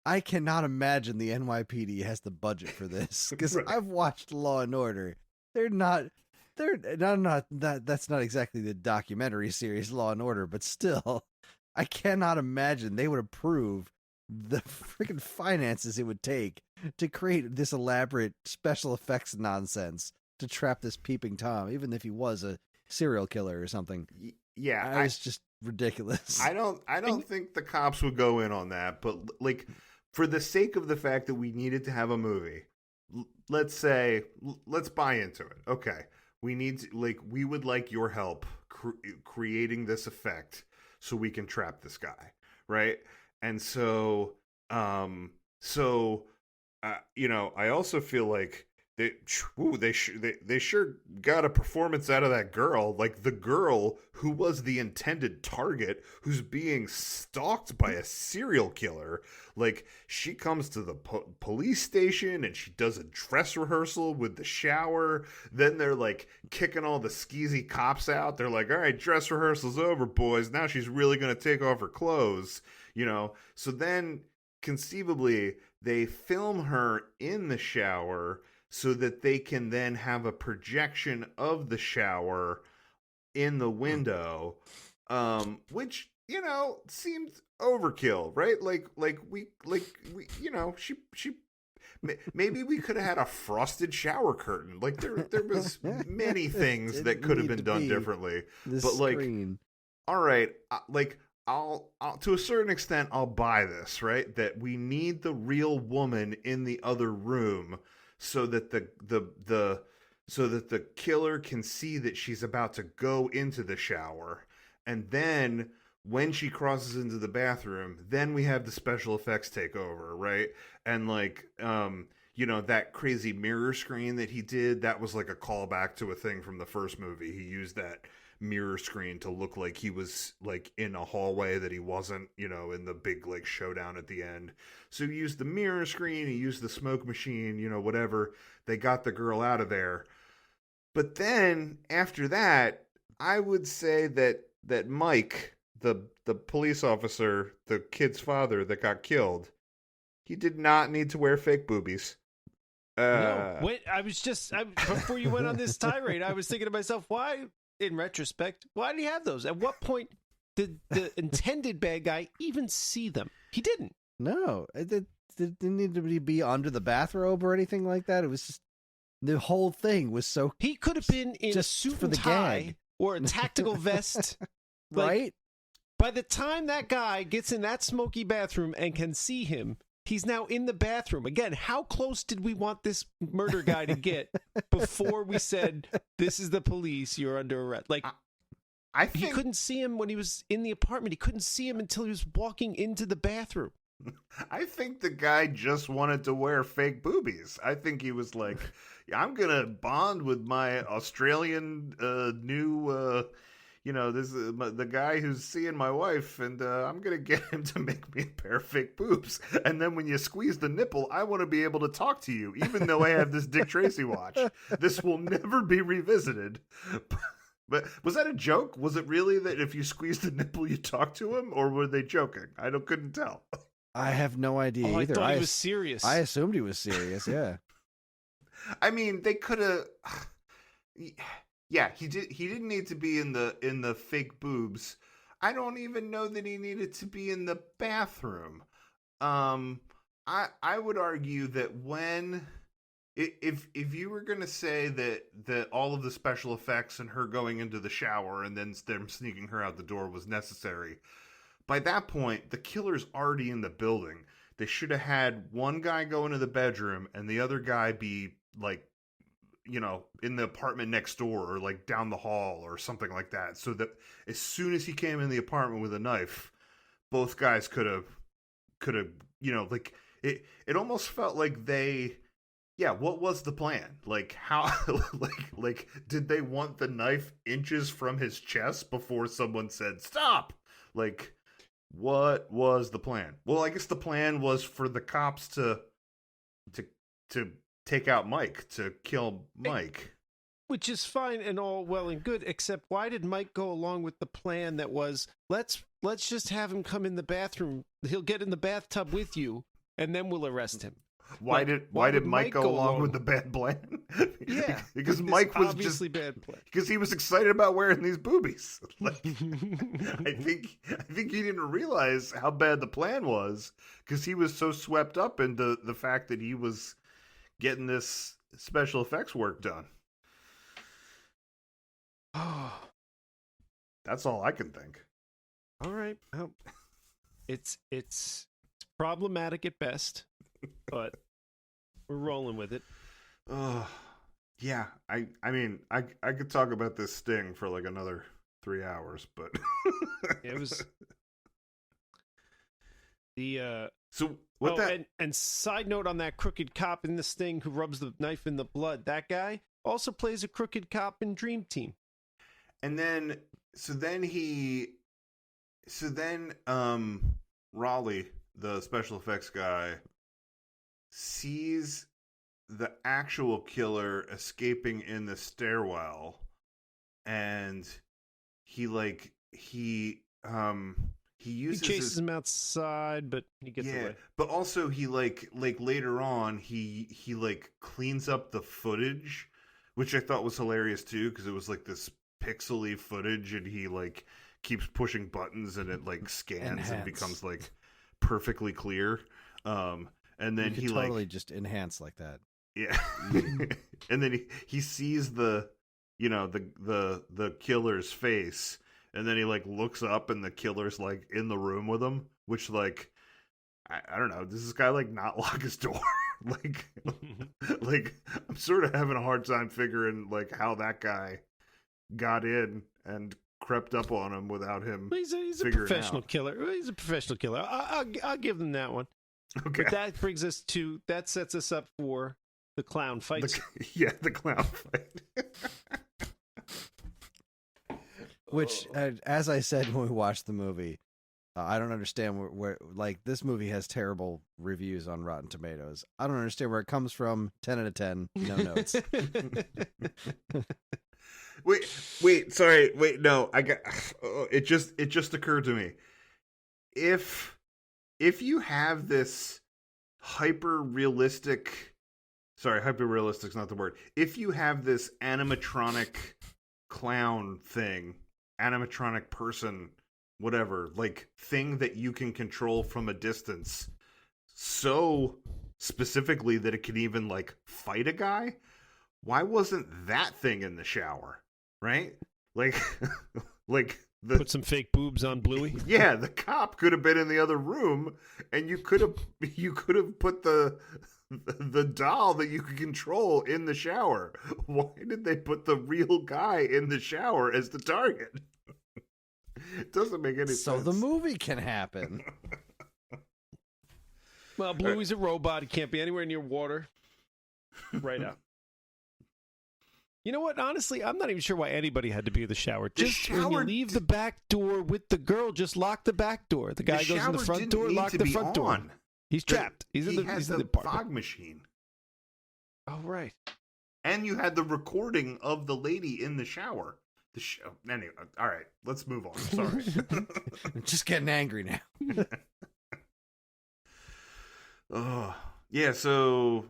I cannot imagine the NYPD has the budget for this, because Right. I've watched Law and Order. That's not exactly the documentary series Law and Order, but still, I cannot imagine they would approve the freaking finances it would take to create this elaborate special effects nonsense to trap this peeping Tom, even if he was a serial killer or something. Yeah, It was just ridiculous. I don't think the cops would go in on that, but like, for the sake of the fact that we needed to have a movie, let's buy into it. Okay, we would like your help creating this effect so we can trap this guy, right? And so, I also feel like they sure got a performance out of that girl, like the girl who was the intended target, who's being stalked by a serial killer. Like, she comes to the police station and she does a dress rehearsal with the shower. Then they're like kicking all the skeezy cops out. They're like, all right, dress rehearsal's over, boys. Now she's really going to take off her clothes, So then conceivably they film her in the shower so that they can then have a projection of the shower in the window, which, seemed overkill, right? She maybe we could have had a frosted shower curtain. Like, there was many things that could have been done differently. But like, all right, I'll to a certain extent I'll buy this, right? That we need the real woman in the other room so that the killer can see that she's about to go into the shower, and then when she crosses into the bathroom, then we have the special effects take over, right? And like, that crazy mirror screen that he did, that was like a callback to a thing from the first movie. He used that mirror screen to look like he was like in a hallway that he wasn't, in the big like showdown at the end. So he used the mirror screen, he used the smoke machine, whatever. They got the girl out of there. But then after that, I would say that Mike, the police officer, the kid's father that got killed, he did not need to wear fake boobies. No, wait, before you went on this tirade, I was thinking to myself, why, in retrospect, why did he have those? At what point did the intended bad guy even see them? He didn't. No, it didn't need to be under the bathrobe or anything like that. It was just, the whole thing was so... He could have been in a suit for and the tie gag. or a tactical vest right? By the time that guy gets in that smoky bathroom and can see him, he's now in the bathroom. Again, how close did we want this murder guy to get before we said, this is the police, you're under arrest? Like, I think he couldn't see him when he was in the apartment. He couldn't see him until he was walking into the bathroom. I think the guy just wanted to wear fake boobies. I think he was like, I'm going to bond with my Australian new... this is the guy who's seeing my wife, and I'm going to get him to make me a pair of fake boobs. And then when you squeeze the nipple, I want to be able to talk to you, even though I have this Dick Tracy watch. This will never be revisited. But was that a joke? Was it really that if you squeeze the nipple, you talk to him? Or were they joking? couldn't tell. I have no idea either. I thought he was serious. I assumed he was serious, yeah. I mean, they could have... Yeah, he didn't need to be in the fake boobs. I don't even know that he needed to be in the bathroom. I would argue that if you were going to say that all of the special effects and her going into the shower and then them sneaking her out the door was necessary, by that point the killer's already in the building. They should have had one guy go into the bedroom and the other guy be like, in the apartment next door or like down the hall or something like that. So that as soon as he came in the apartment with a knife, both guys could have, like it almost felt like what was the plan? Like how, like, did they want the knife inches from his chest before someone said, stop? Like, what was the plan? Well, I guess the plan was for the cops to take out Mike, to kill Mike. Which is fine and all well and good, except why did Mike go along with the plan that was, let's just have him come in the bathroom, he'll get in the bathtub with you, and then we'll arrest him. Why did Mike go along with the bad plan? Yeah. Because Mike was obviously bad plan. Because he was excited about wearing these boobies. Like, I think he didn't realize how bad the plan was because he was so swept up into the fact that he was getting this special effects work done. That's all I can think. All right. Well, it's problematic at best, but we're rolling with it. Yeah. I mean, I could talk about this sting for like another 3 hours, but it was the so what and side note on that crooked cop in the Sting who rubs the knife in the blood, that guy also plays a crooked cop in Dream Team. And then Raleigh, the special effects guy, sees the actual killer escaping in the stairwell, and he chases him outside, but he gets away. But also he like later on he cleans up the footage, which I thought was hilarious too, because it was like this pixely footage, and he like keeps pushing buttons and it like scans and becomes like perfectly clear. And then he totally just enhance like that. Yeah. And then he sees the killer's face, and then he like looks up and the killer's like in the room with him, which like I don't know, does this guy like not lock his door? like I'm sort of having a hard time figuring like how that guy got in and crept up on him without him. He's a professional killer. He's a professional killer. I'll give them that one. Okay. But that sets us up for the clown fight. The clown fight. Which, as I said when we watched the movie, I don't understand where like this movie has terrible reviews on Rotten Tomatoes. I don't understand where it comes from. 10 out of 10, no notes. Wait, sorry, no, I got. It just occurred to me. If you have this hyper realistic's not the word. If you have this animatronic clown thing, animatronic person, whatever, like thing that you can control from a distance, so specifically that it can even like fight a guy, why wasn't that thing in the shower? Right? Like Put some fake boobs on Bluey. Yeah, the cop could have been in the other room, and you could have put the doll that you could control in the shower. Why did they put the real guy in the shower as the target? It doesn't make any sense. So the movie can happen. Well, Bluey's a robot. He can't be anywhere near water. Right out. You know what? Honestly, I'm not even sure why anybody had to be in the shower. Just when you leave the back door with the girl, just lock the back door. The guy goes in the front door, lock the front door. He's trapped. He's in the apartment. Fog machine. Oh, right. And you had the recording of the lady in the shower. The show. Anyway, all right, let's move on. Sorry. I'm just getting angry now. Oh, yeah, so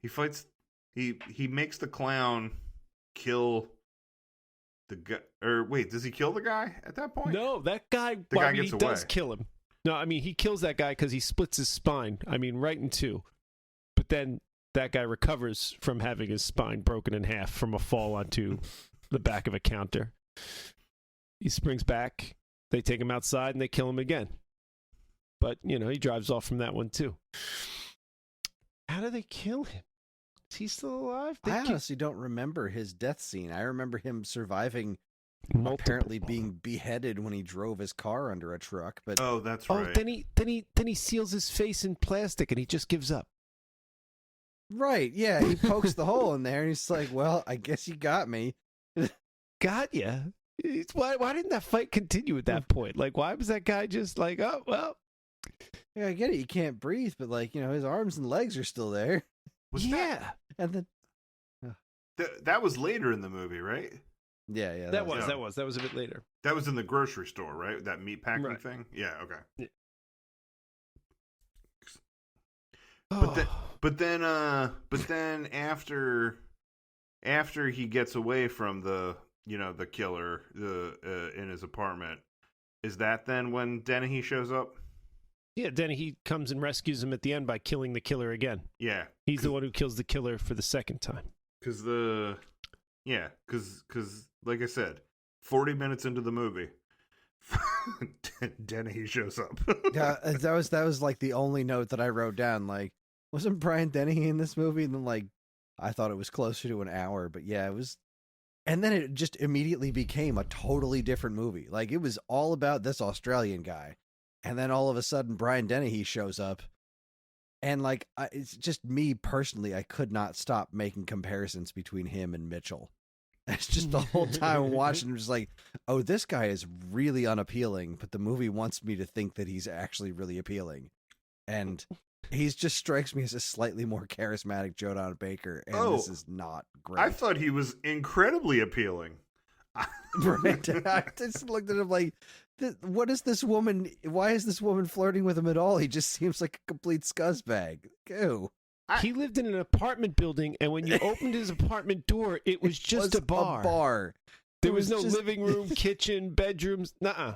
he fights, he makes the clown kill the guy, or wait, does he kill the guy at that point? No, that guy, he does kill him. No, I mean, he kills that guy because he splits his spine. I mean, right in two. But then that guy recovers from having his spine broken in half from a fall onto the back of a counter. He springs back. They take him outside and they kill him again. But, he drives off from that one too. How do they kill him? Is he still alive? I honestly don't remember his death scene. I remember him surviving, apparently being beheaded when he drove his car under a truck. But that's right. Oh, then he seals his face in plastic and he just gives up. Right? Yeah, he pokes the hole in there and he's like, "Well, I guess you got me." Got ya? Why didn't that fight continue at that point? Like, why was that guy just like, oh well? Yeah, I get it. You can't breathe, but his arms and legs are still there. And then that was later in the movie, right? Yeah. That was a bit later. That was in the grocery store, right? That meat packing thing. Yeah. Okay. Yeah. But then after he gets away from the killer in his apartment, is that then when Dennehy shows up? Yeah, Dennehy comes and rescues him at the end by killing the killer again. Yeah. He's the one who kills the killer for the second time. Because like I said, 40 minutes into the movie, Dennehy shows up. Yeah, that was like the only note that I wrote down. Like, wasn't Brian Dennehy in this movie? And then I thought it was closer to an hour, but yeah, it was. And then it just immediately became a totally different movie. Like, it was all about this Australian guy. And then all of a sudden, Brian Dennehy shows up. And, it's just me personally, I could not stop making comparisons between him and Mitchell. It's just the whole time watching him, just like, oh, this guy is really unappealing, but the movie wants me to think that he's actually really appealing. And he just strikes me as a slightly more charismatic Jodan Baker, and this is not great. I thought he was incredibly appealing. Right? I just looked at him like, what is this woman? Why is this woman flirting with him at all? He just seems like a complete scuzzbag. Ew. He lived in an apartment building, and when you opened his apartment door, it was just a bar. There was no living room, kitchen, bedrooms. Nuh-uh.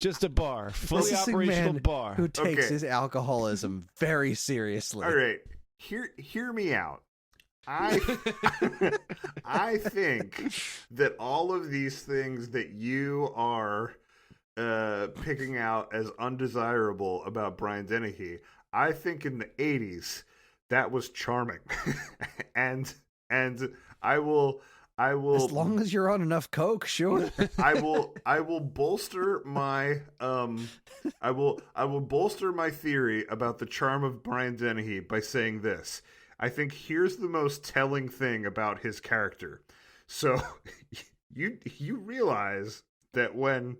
Just a bar. Fully operational bar. Who takes his alcoholism very seriously. All right. Hear me out. I think that all of these things that you are picking out as undesirable about Brian Dennehy, I think in the 80s that was charming. and I will as long as you're on enough coke, sure. I will bolster my I will bolster my theory about the charm of Brian Dennehy by saying this. I think here's the most telling thing about his character. So you realize that when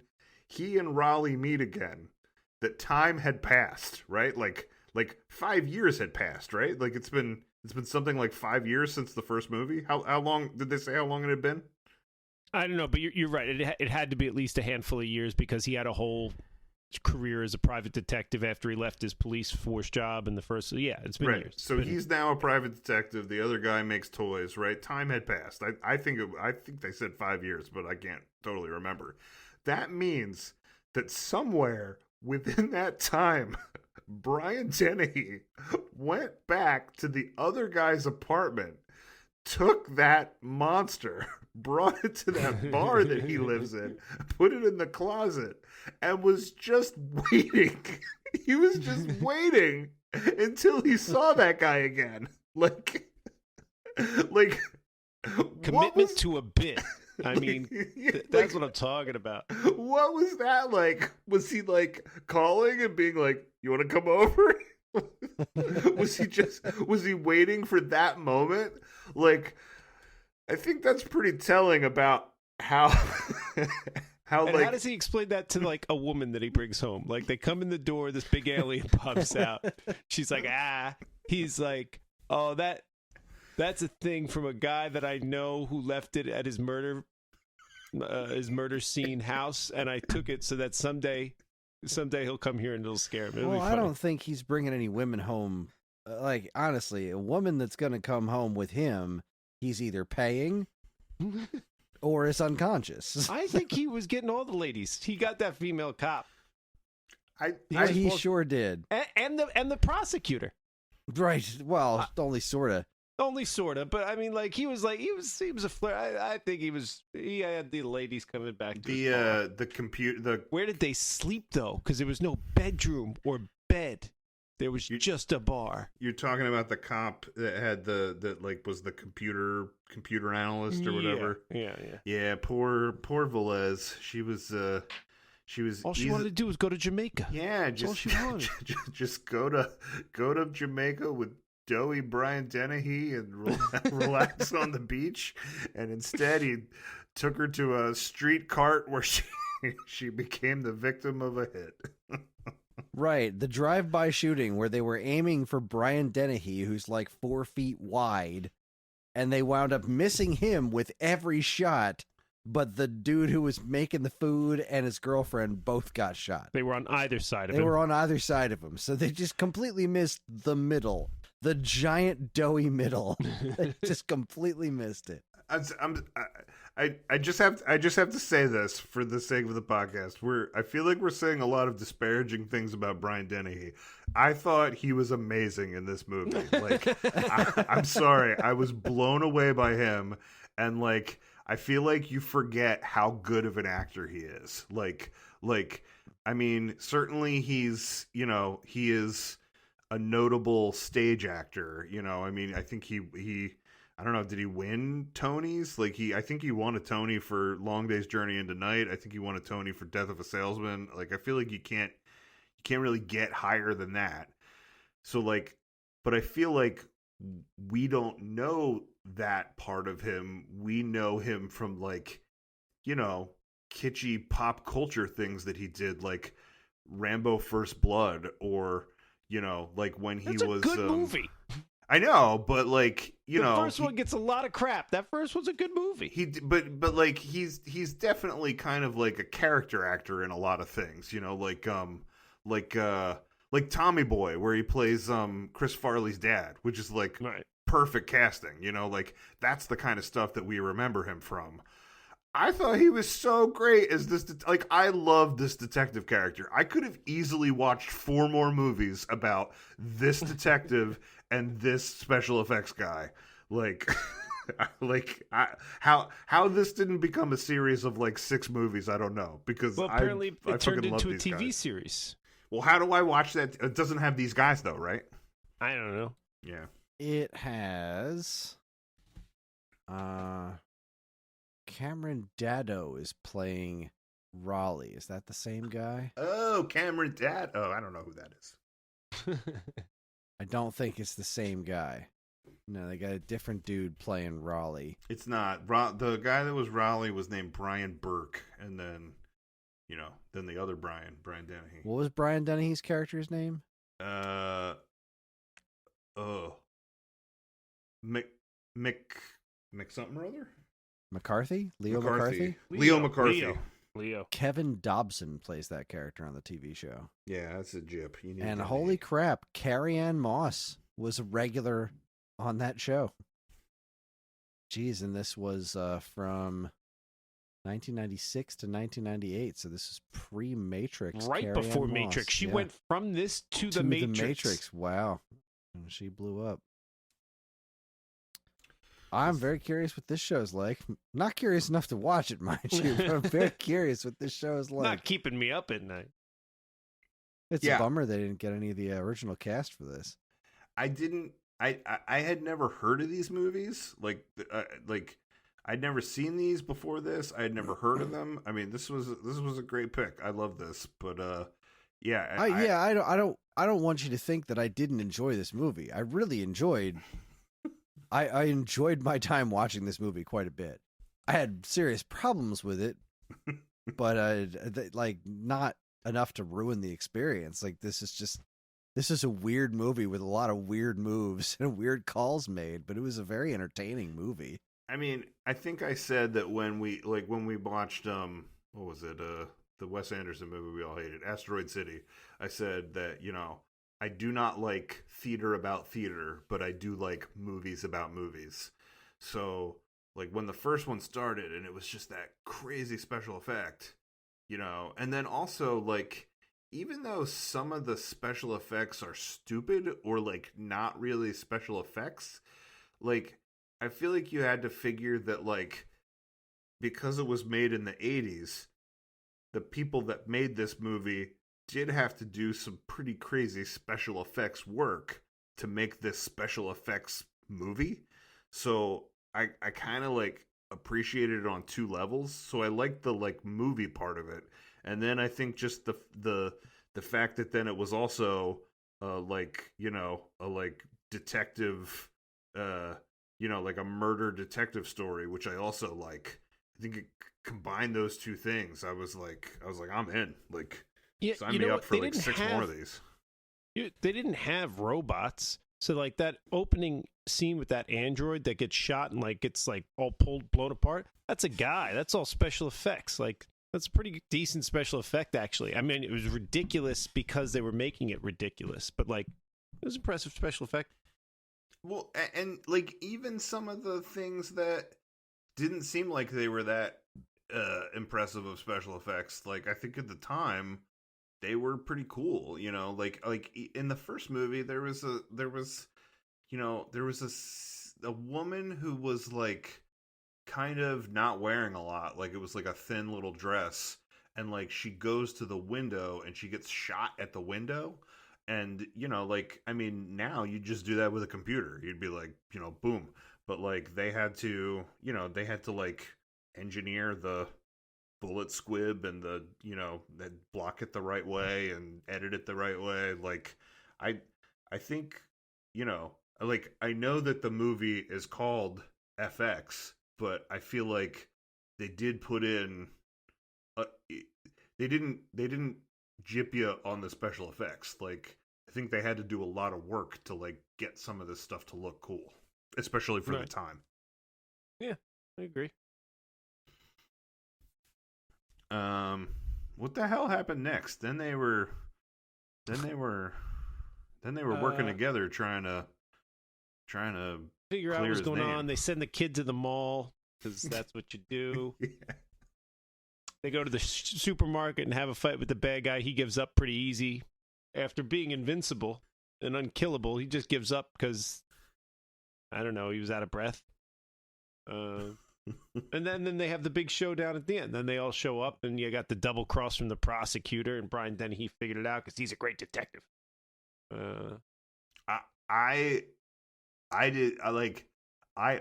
he and Raleigh meet again, that time had passed, right? Like 5 years had passed, right? Like it's been something like 5 years since the first movie. How long did they say how long it had been? I don't know, but you're right. It had to be at least a handful of years because he had a whole career as a private detective after he left his police force job in the first. Yeah, it's been years. So he's now a private detective. The other guy makes toys, right? Time had passed. I think they said 5 years, but I can't totally remember. That means that somewhere within that time, Brian Dennehy went back to the other guy's apartment took that monster, brought it to that bar that he lives in, put it in the closet, and was just waiting. He was just waiting until he saw that guy again. Like Commitment to a bit. I mean, that's what I'm talking about. What was that like? Was he like calling and being like, "You want to come over?" Was he waiting for that moment? Like, I think that's pretty telling about how and how does he explain that to like a woman that he brings home? Like, they come in the door, this big alien pops out. She's like, he's like, oh, that's a thing from a guy that I know who left it at his murder scene house, and I took it so that someday he'll come here and it'll scare him. Well, I don't think he's bringing any women home. Like, honestly, a woman that's going to come home with him, he's either paying or is unconscious. I think he was getting all the ladies. He got that female cop. He sure did. And the prosecutor. Right. Well, only sort of. Only sort of, but I mean, like, he was a flirt. I think he had the ladies coming back to Where did they sleep though? Because there was no bedroom or bed. There was just a bar. You're talking about the cop that had was the computer analyst or whatever. Yeah. Poor Velez. She was all she wanted to do was go to Jamaica. Yeah, That's all she wanted. just go to Jamaica with doughy Brian Dennehy and relax on the beach, and instead he took her to a street cart where she became the victim of a hit. Right, the drive-by shooting where they were aiming for Brian Dennehy, who's like 4 feet wide, and they wound up missing him with every shot, but the dude who was making the food and his girlfriend both got shot. They were on either side of him. They were on either side of him, so they just completely missed the middle. The giant doughy middle. They just completely missed it. I just have to say this for the sake of the podcast. I feel like we're saying a lot of disparaging things about Brian Dennehy. I thought he was amazing in this movie. Like, I'm sorry, I was blown away by him, and like, I feel like you forget how good of an actor he is. Like, I mean, certainly he is a notable stage actor, I mean, I think he I don't know, did he win Tonys? Like, I think he won a Tony for Long Day's Journey into Night. I think he won a Tony for Death of a Salesman. Like, I feel like you can't really get higher than that. So like, but I feel like we don't know that part of him. We know him from like, kitschy pop culture things that he did, like Rambo First Blood, or like when he was a good movie. I know, but like, the first one gets a lot of crap. That first one's a good movie. But like he's definitely kind of like a character actor in a lot of things, like Tommy Boy, where he plays Chris Farley's dad, which is like perfect casting, like that's the kind of stuff that we remember him from. I thought he was so great as this. Like, I love this detective character. I could have easily watched 4 more movies about this detective and this special effects guy. Like, how this didn't become a series of like 6 movies, I don't know. Because apparently I it turned into a TV TV series. Well, how do I watch that? It doesn't have these guys though, right? I don't know. Yeah, it has. Cameron Daddo is playing Raleigh. Is that the same guy? Oh, Cameron Daddo. I don't know who that is. I don't think it's the same guy. No, they got a different dude playing Raleigh. It's not. The guy that was Raleigh was named Brian Burke, and then, then the other Brian Dennehy. What was Brian Dennehy's character's name? Mick something or other? McCarthy? Leo McCarthy? Leo McCarthy. Leo. Kevin Dobson plays that character on the TV show. Yeah, that's a jip. And holy crap, Carrie Ann Moss was a regular on that show. Jeez, and this was from 1996 to 1998, so this is pre-Matrix. Right Carrie before Ann Matrix. Moss. She went from this to the Matrix. Wow. And she blew up. I'm very curious what this show's like. Not curious enough to watch it, mind you, but I'm very curious what this show is like. Not keeping me up at night. It's a bummer they didn't get any of the original cast for this. I didn't. I had never heard of these movies. Like I'd never seen these before this. I had never heard of them. I mean, this was a great pick. I love this, but I don't want you to think that I didn't enjoy this movie. I really enjoyed. I enjoyed my time watching this movie quite a bit. I had serious problems with it, but like not enough to ruin the experience. Like this is a weird movie with a lot of weird moves and weird calls made, but it was a very entertaining movie. I mean, I think I said that when we watched what was it, the Wes Anderson movie we all hated, Asteroid City, I said that, I do not like theater about theater, but I do like movies about movies. So, like, when the first one started and it was just that crazy special effect, and then also, like, even though some of the special effects are stupid or, like, not really special effects, like, I feel like you had to figure that, like, because it was made in the 80s, the people that made this movie did have to do some pretty crazy special effects work to make this special effects movie. So I kind of like appreciated it on two levels. So I liked the like movie part of it. And then I think just the fact that then it was also like, a like detective, like a murder detective story, which I also like. I think it combined those two things. I was like, I'm in. Like, yeah, sign me up for like 6 more of these. They didn't have robots, so like that opening scene with that android that gets shot and like gets like all blown apart. That's a guy. That's all special effects. Like that's a pretty decent special effect, actually. I mean, it was ridiculous because they were making it ridiculous, but like it was impressive special effect. Well, and like even some of the things that didn't seem like they were that impressive of special effects, like I think at the time they were pretty cool, like in the first movie there was a woman who was like kind of not wearing a lot, like it was like a thin little dress, and like she goes to the window and she gets shot at the window. And, like, I mean, now you just do that with a computer. You'd be like, boom. But, like, they had to, like, engineer the bullet squib and the, block it the right way and edit it the right way. Like, I think, like, I know that the movie is called FX, but I feel like they did put in, they didn't jip you on the special effects. Like, I think they had to do a lot of work to like get some of this stuff to look cool, especially for the time. Yeah, I agree. What the hell happened next? Then they were working together trying to figure out what's going on. They send the kid to the mall because that's what you do. Yeah. They go to the supermarket and have a fight with the bad guy. He gives up pretty easy. After being invincible and unkillable, he just gives up because, I don't know, he was out of breath. And then they have the big showdown at the end. Then they all show up, and you got the double cross from the prosecutor, and Brian Dennehy figured it out because he's a great detective. I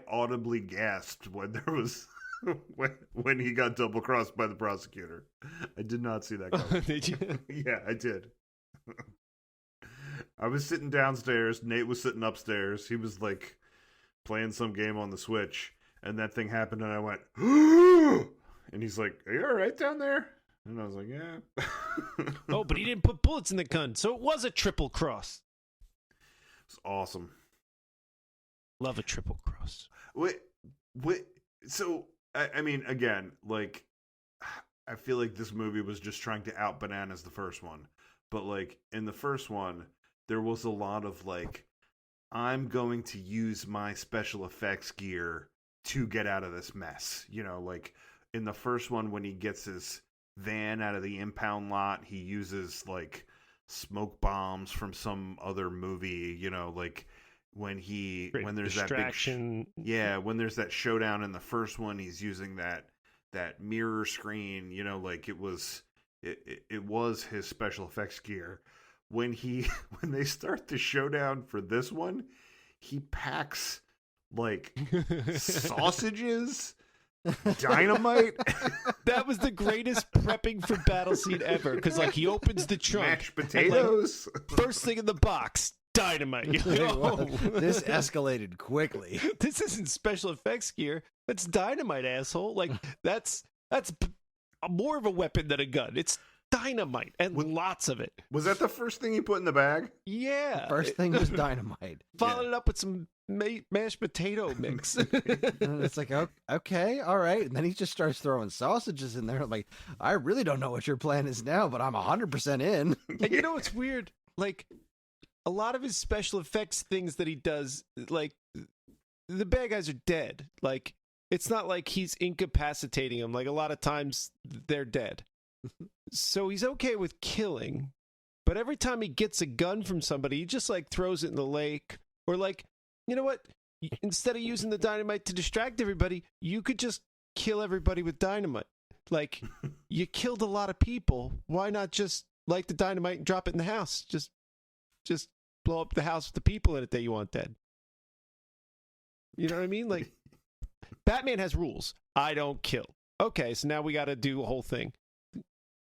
audibly gasped when there was... when he got double crossed by the prosecutor. I did not see that coming. Did you? Yeah, I did. I was sitting downstairs. Nate was sitting upstairs. He was like playing some game on the Switch, and that thing happened, and I went, and he's like, "Are you all right down there?" And I was like, "Yeah." Oh, but he didn't put bullets in the gun, so it was a triple cross. It's awesome. Love a triple cross. Wait. So. I mean, again, like, I feel like this movie was just trying to out bananas the first one. But, like, in the first one, there was a lot of, like, I'm going to use my special effects gear to get out of this mess. Like, in the first one, when he gets his van out of the impound lot, he uses, like, smoke bombs from some other movie, like... when Great there's distraction. when there's that showdown in the first one, he's using that mirror screen, like it was his special effects gear. When when they start the showdown for this one, he packs like sausages, dynamite. That was the greatest prepping for battle scene ever, because like he opens the trunk, mashed potatoes, like, first thing in the box, dynamite. Well, this escalated quickly. This isn't special effects gear. That's dynamite, asshole. Like that's more of a weapon than a gun. It's dynamite, and lots of it. Was that the first thing he put in the bag? Yeah. First thing was dynamite. Followed it up with some mashed potato mix. And it's like, okay, all right. And then he just starts throwing sausages in there. I'm like, I really don't know what your plan is now, but I'm 100% in. And you know what's weird? Like, a lot of his special effects things that he does, like, the bad guys are dead. Like, it's not like he's incapacitating them. Like, a lot of times, they're dead. So he's okay with killing. But every time he gets a gun from somebody, he just, like, throws it in the lake. Or, like, you know what? Instead of using the dynamite to distract everybody, you could just kill everybody with dynamite. Like, you killed a lot of people. Why not just light the dynamite and drop it in the house? Just blow up the house with the people in it that you want dead. You know what I mean? Like, Batman has rules. I don't kill. Okay, so now we got to do a whole thing.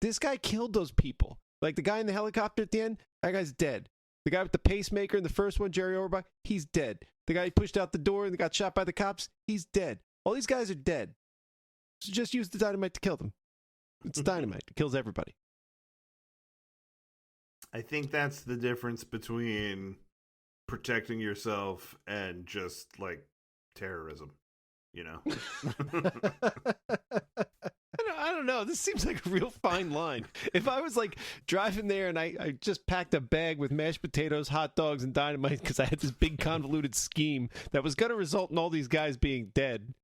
This guy killed those people. Like, the guy in the helicopter at the end, that guy's dead. The guy with the pacemaker in the first one, Jerry Orbach, he's dead. The guy who pushed out the door and got shot by the cops, he's dead. All these guys are dead. So just use the dynamite to kill them. It's dynamite. It kills everybody. I think that's the difference between protecting yourself and just, like, terrorism, I don't know. This seems like a real fine line. If I was like driving there and I just packed a bag with mashed potatoes, hot dogs, and dynamite because I had this big convoluted scheme that was going to result in all these guys being dead.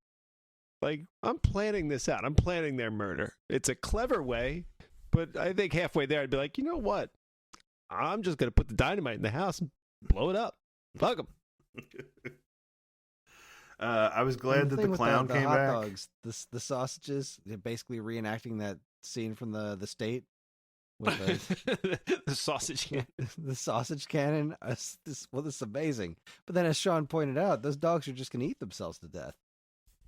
Like, I'm planning this out. I'm planning their murder. It's a clever way, but I think halfway there I'd be like, you know what? I'm just going to put the dynamite in the house and blow it up. Fuck them. I was glad that the clown came hot back. Dogs, the sausages, they're basically reenacting that scene from the State with the sausage cannon. the sausage cannon. This is amazing. But then, as Sean pointed out, those dogs are just going to eat themselves to death.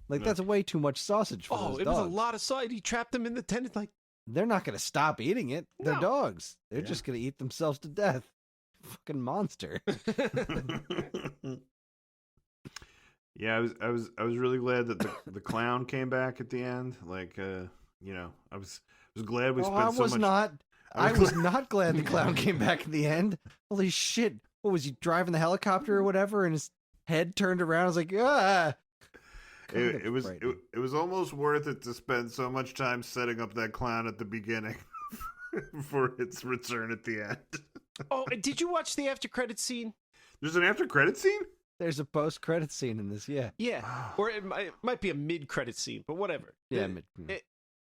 Like, that's way too much sausage for those dogs. It was a lot of sausage. He trapped them in the tent. Like, they're not going to stop eating it. They're No. dogs. They're just going to eat themselves to death. Fucking monster. Yeah, I was really glad that the clown came back at the end. Like, I was glad we spent I so was much. not. I was not glad the clown came back at the end. Holy shit! What was he driving the helicopter or whatever, and his head turned around? I was like, ah. It was almost worth it to spend so much time setting up that clown at the beginning for its return at the end. Oh, and did you watch the after credit scene? There's an after credit scene? There's a post credit scene in this. Yeah. Yeah, or it might be a mid credit scene, but whatever. Yeah.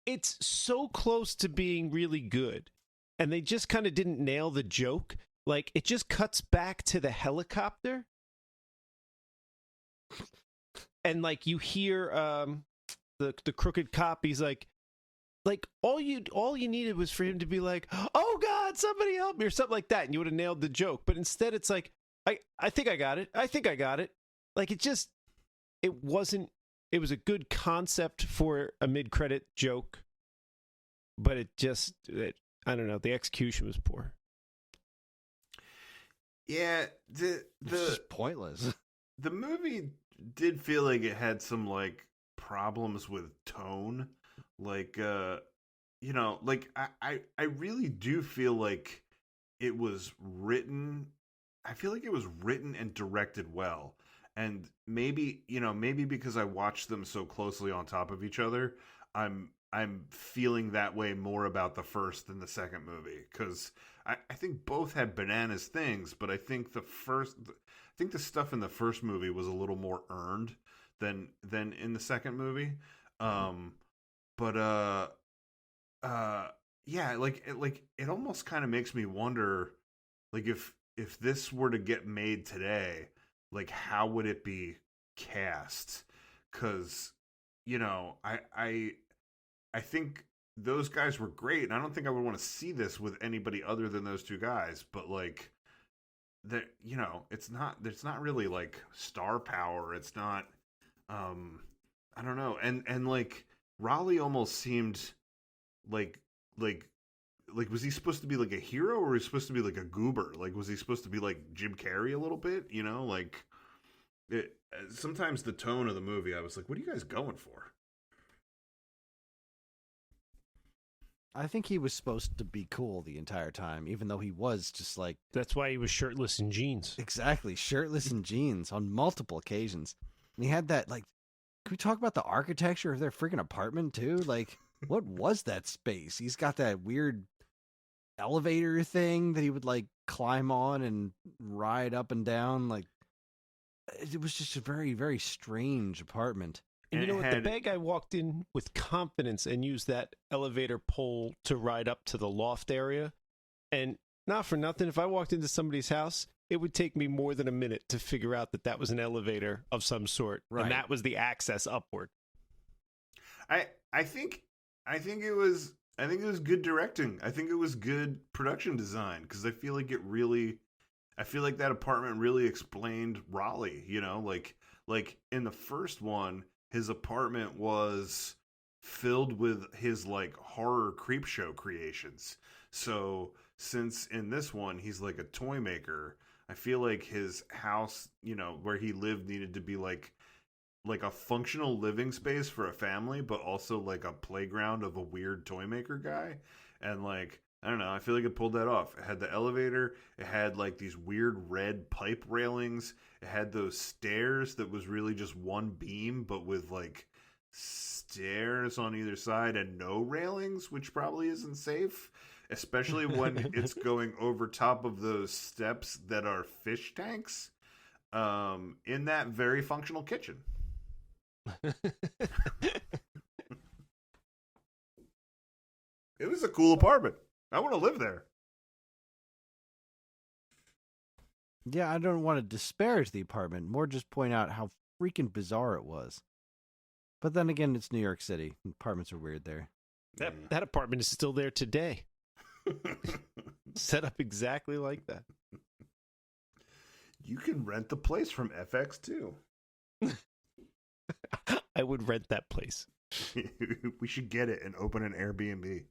It's so close to being really good, and they just kind of didn't nail the joke. Like, it just cuts back to the helicopter, and like you hear the crooked cop. He's like all you needed was for him to be like, "Oh God, somebody help me," or something like that, and you would have nailed the joke. But instead, it's like, I think I got it. I think I got it. Like, it wasn't. It was a good concept for a mid-credit joke, but I don't know. The execution was poor. Yeah, It's just pointless. the movie did feel like it had some, like, problems with tone. Like, like I really do feel like it was written. I feel like it was written and directed well. And maybe because I watched them so closely on top of each other, I'm feeling that way more about the first than the second movie. Because I think both had bananas things, but I think the stuff in the first movie was a little more earned than in the second movie. Yeah, it almost kind of makes me wonder, like, if this were to get made today, like how would it be cast? Because I think those guys were great, and I don't think I would want to see this with anybody other than those two guys. But like, that it's not really like star power. It's not. I don't know, and like Raleigh almost seemed like was he supposed to be like a hero, or was he supposed to be like a goober? Like, was he supposed to be like Jim Carrey a little bit? Like it. Sometimes the tone of the movie, I was like, what are you guys going for? I think he was supposed to be cool the entire time, even though he was just like... That's why he was shirtless in jeans. Exactly, shirtless in jeans on multiple occasions. And he had that, like... Can we talk about the architecture of their freaking apartment, too? Like, what was that space? He's got that weird elevator thing that he would, like, climb on and ride up and down. Like, it was just a very, very strange apartment. And you know what? The bad guy walked in with confidence and used that elevator pole to ride up to the loft area. And not for nothing, if I walked into somebody's house, it would take me more than a minute to figure out that that was an elevator of some sort. Right. And that was the access upward. I think it was good directing. I think it was good production design, because I feel like that apartment really explained Raleigh, like in the first one, his apartment was filled with his like horror creep show creations. So since in this one he's like a toy maker, I feel like his house, where he lived, needed to be like a functional living space for a family, but also like a playground of a weird toy maker guy. And like, I don't know, I feel like it pulled that off. It had the elevator, it had like these weird red pipe railings, it had those stairs that was really just one beam, but with like stairs on either side and no railings, which probably isn't safe, especially when it's going over top of those steps that are fish tanks, in that very functional kitchen. It was a cool apartment. I want to live there. Yeah, I don't want to disparage the apartment, more just point out how freaking bizarre it was. But then again, it's New York City. Apartments are weird there. That apartment is still there today. Set up exactly like that. You can rent the place from FX too. I would rent that place. We should get it and open an Airbnb.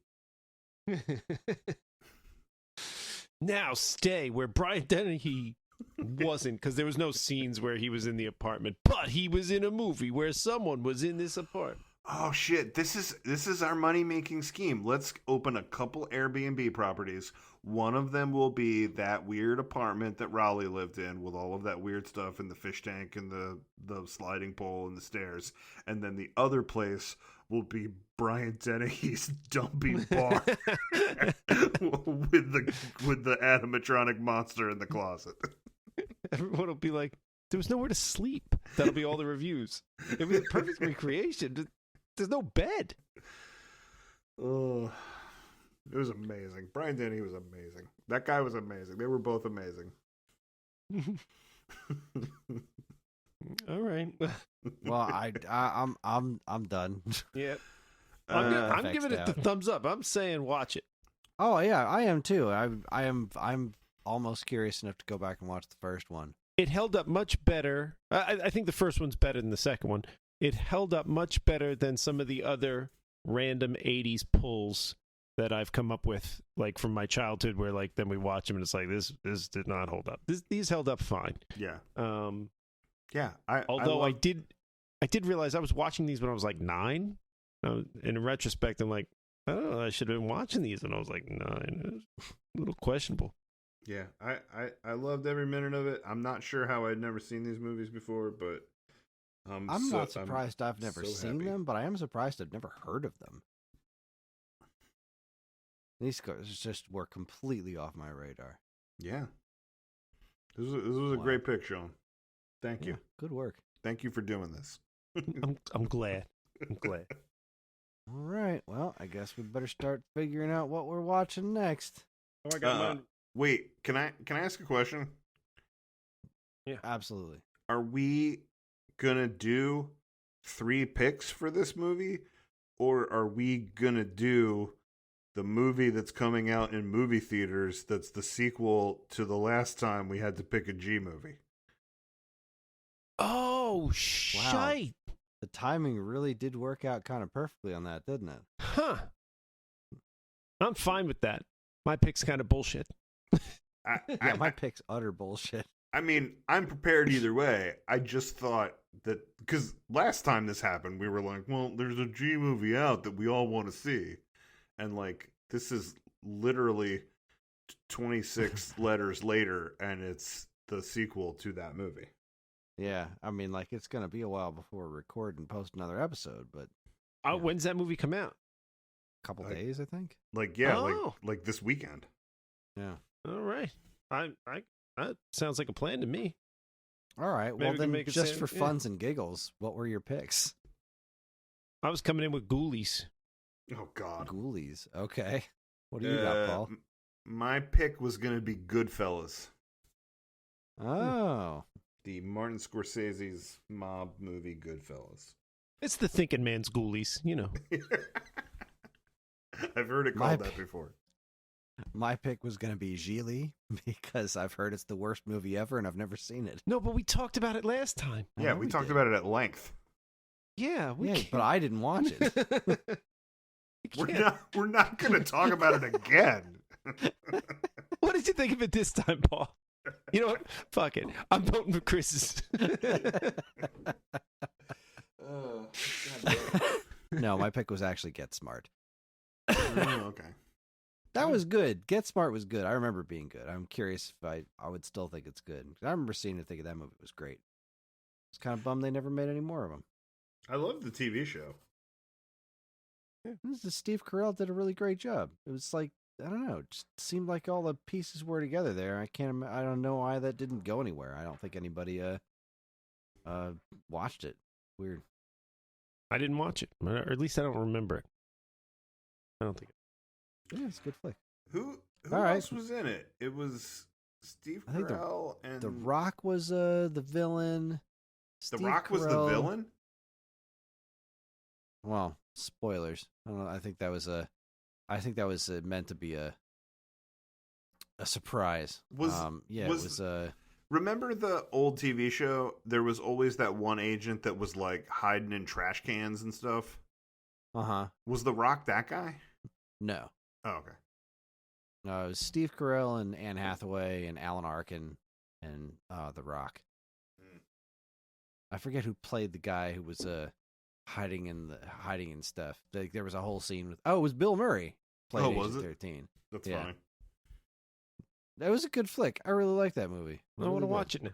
Now stay where Brian Dennehy wasn't, because there was no scenes where he was in the apartment, but he was in a movie where someone was in this apartment. Oh shit, this is our money-making scheme. Let's open a couple Airbnb properties. One of them will be that weird apartment that Raleigh lived in with all of that weird stuff and the fish tank and the sliding pole and the stairs. And then the other place will be Brian Dennehy's dumpy bar with the animatronic monster in the closet. Everyone will be like, there was nowhere to sleep. That'll be all the reviews. It was a perfect recreation. There's no bed. Oh, it was amazing. Brian Dennehy was amazing. That guy was amazing. They were both amazing. All right. Well, I'm done. Yeah. I'm giving it the thumbs up. I'm saying watch it. Oh yeah, I am too. I'm almost curious enough to go back and watch the first one. It held up much better. I think the first one's better than the second one. It held up much better than some of the other random 80s pulls that I've come up with, like from my childhood, where like then we watch them and it's like this did not hold up. These held up fine. Yeah. Yeah. I did realize I was watching these when I was like 9. In retrospect, I'm like, I don't know, I should have been watching these when I was like 9. It was a little questionable. Yeah, I loved every minute of it. I'm not sure how I'd never seen these movies before, but I'm not surprised I've never seen them, but I am surprised I've never heard of them. These guys just were completely off my radar. Yeah. This was a great pick, Sean. Thank you. Good work. Thank you for doing this. I'm glad. I'm glad. All right. Well, I guess we better start figuring out what we're watching next. Oh, I got mine. Wait, can I ask a question? Yeah, absolutely. are we gonna do 3 picks for this movie, or are we gonna do the movie that's coming out in movie theaters that's the sequel to the last time we had to pick a G movie? Oh, shite. The timing really did work out kind of perfectly on that, didn't it? Huh. I'm fine with that. My pick's kind of bullshit. Yeah, my pick's utter bullshit. I mean, I'm prepared either way. I just thought that, because last time this happened, we were like, well, there's a G movie out that we all want to see. And, like, this is literally 26 letters later, and it's the sequel to that movie. Yeah, I mean, like, it's going to be a while before we record and post another episode, but... When's that movie come out? A couple days, I think. Like, yeah, like this weekend. Yeah. All right. That sounds like a plan to me. All right. Maybe Well, we can then, make it just sound- for funs and giggles, what were your picks? I was coming in with Ghoulies. Oh, God. Ghoulies. Okay. What do you got, Paul? My pick was going to be Goodfellas. Oh. The Martin Scorsese's mob movie, Goodfellas. It's the thinking man's Ghoulies, you know. I've heard it called that before. My pick was going to be Gigli because I've heard it's the worst movie ever and I've never seen it. No, but we talked about it last time. Yeah, we talked about it at length. Yeah, but I didn't watch it. We're not going to talk about it again. What did you think of it this time, Paul? You know what? Fuck it. I'm voting for Chris's. No, my pick was actually Get Smart. Oh, okay. That was good. Get Smart was good. I remember it being good. I'm curious if I would still think it's good. I remember seeing it, thinking that movie was great. It's kind of bummed they never made any more of them. I love the TV show. Yeah, Steve Carell did a really great job. It was like, I don't know, it just seemed like all the pieces were together there. I don't know why that didn't go anywhere. I don't think anybody watched it. Weird. I didn't watch it, or at least I don't remember it. I don't think. Yeah, it's a good flick. Who All right. else was in it? It was Steve Carell and The Rock was the villain. The Steve Rock was the Carell- villain? Well, spoilers. I don't know. I think that was meant to be a surprise. It was Remember the old TV show? There was always that one agent that was like hiding in trash cans and stuff. Uh-huh. Was The Rock that guy? No. Oh, okay. No, it was Steve Carell and Anne Hathaway and Alan Arkin and The Rock. I forget who played the guy who was hiding in stuff. Like, there was a whole scene with it was Bill Murray played Agent was it? 13. That's Yeah. fine. That was a good flick. I really like that movie. I want to watch it now.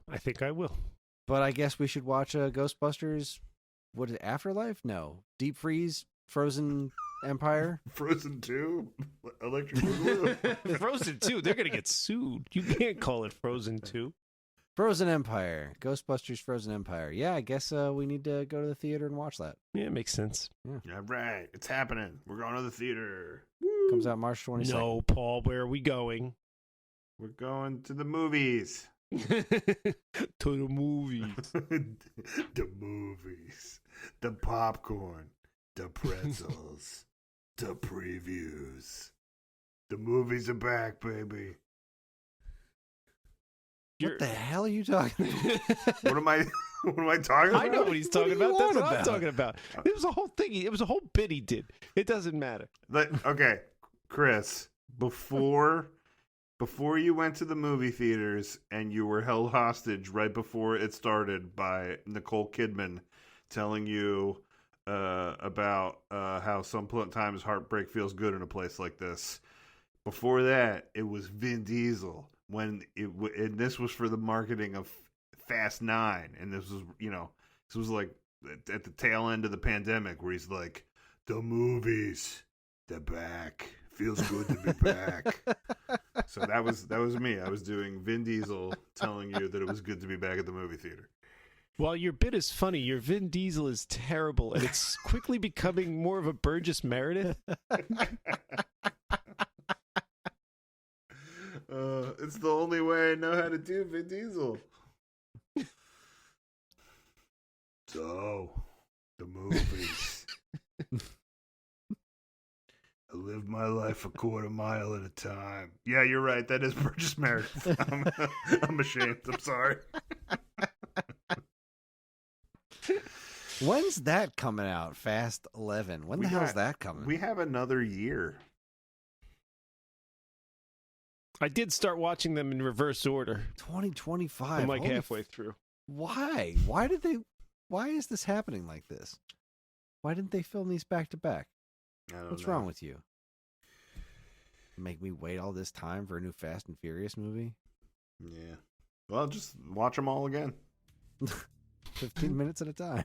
I think I will. But I guess we should watch Ghostbusters. What is it, Afterlife? No. Deep Freeze? Frozen Empire? Frozen 2? Electric Boogaloo? Frozen 2. They're going to get sued. You can't call it Frozen 2. Frozen Empire. Ghostbusters Frozen Empire. Yeah, I guess we need to go to the theater and watch that. Yeah, it makes sense. Yeah, right. It's happening. We're going to the theater. Comes out March 22nd. No, Paul, where are we going? We're going to the movies. To the movies. The movies. The popcorn. The pretzels. The previews. The movies are back, baby. What the hell are you talking about? What am I talking about? I know what he's talking What are you about. That's on what I'm about? talking about. It was a whole thing. It was a whole bit he did. It doesn't matter. Okay, Chris, before you went to the movie theaters and you were held hostage right before it started by Nicole Kidman telling you about how sometimes heartbreak feels good in a place like this. Before that, it was Vin Diesel and this was for the marketing of Fast 9, and this was like at the tail end of the pandemic where he's like, the movies, they're back. Feels good to be back. So that was me. I was doing Vin Diesel telling you that it was good to be back at the movie theater. While your bit is funny, your Vin Diesel is terrible, and it's quickly becoming more of a Burgess Meredith. It's the only way I know how to do Vin Diesel. So, the movies. I live my life a quarter mile at a time. Yeah, you're right. That is Burgess Meredith. I'm ashamed. I'm sorry. When's that coming out? Fast 11. When the hell's that coming? We have another year. I did start watching them in reverse order. 2025. I'm like halfway through. Why? Why is this happening like this? Why didn't they film these back to back? What's wrong with you? Make me wait all this time for a new Fast and Furious movie? Yeah. Well, just watch them all again. 15 minutes at a time.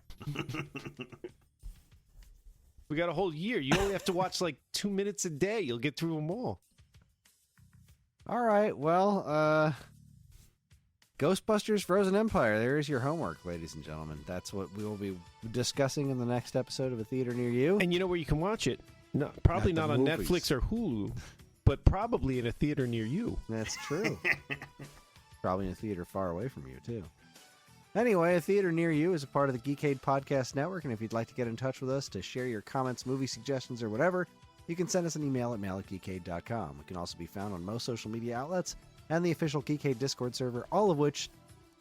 We got a whole year. You only have to watch like 2 minutes a day. You'll get through them all. All right. Well, Ghostbusters Frozen Empire. There is your homework, ladies and gentlemen. That's what we will be discussing in the next episode of A Theater Near You. And you know where you can watch it? No, probably not on movies. Netflix or Hulu, but probably in a theater near you. That's true. Probably in a theater far away from you, too. Anyway, A Theater Near You is a part of the Geekade Podcast Network, and if you'd like to get in touch with us to share your comments, movie suggestions, or whatever, you can send us an email at mail@geekade.com. We can also be found on most social media outlets and the official Geekade Discord server, all of which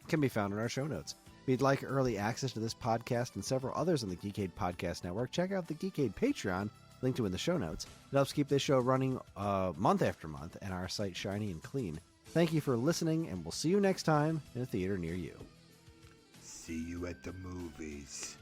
can be found in our show notes. If you'd like early access to this podcast and several others on the Geekade Podcast Network, check out the Geekade Patreon, linked to in the show notes. It helps keep this show running month after month and our site shiny and clean. Thank you for listening, and we'll see you next time in A Theater Near You. See you at the movies.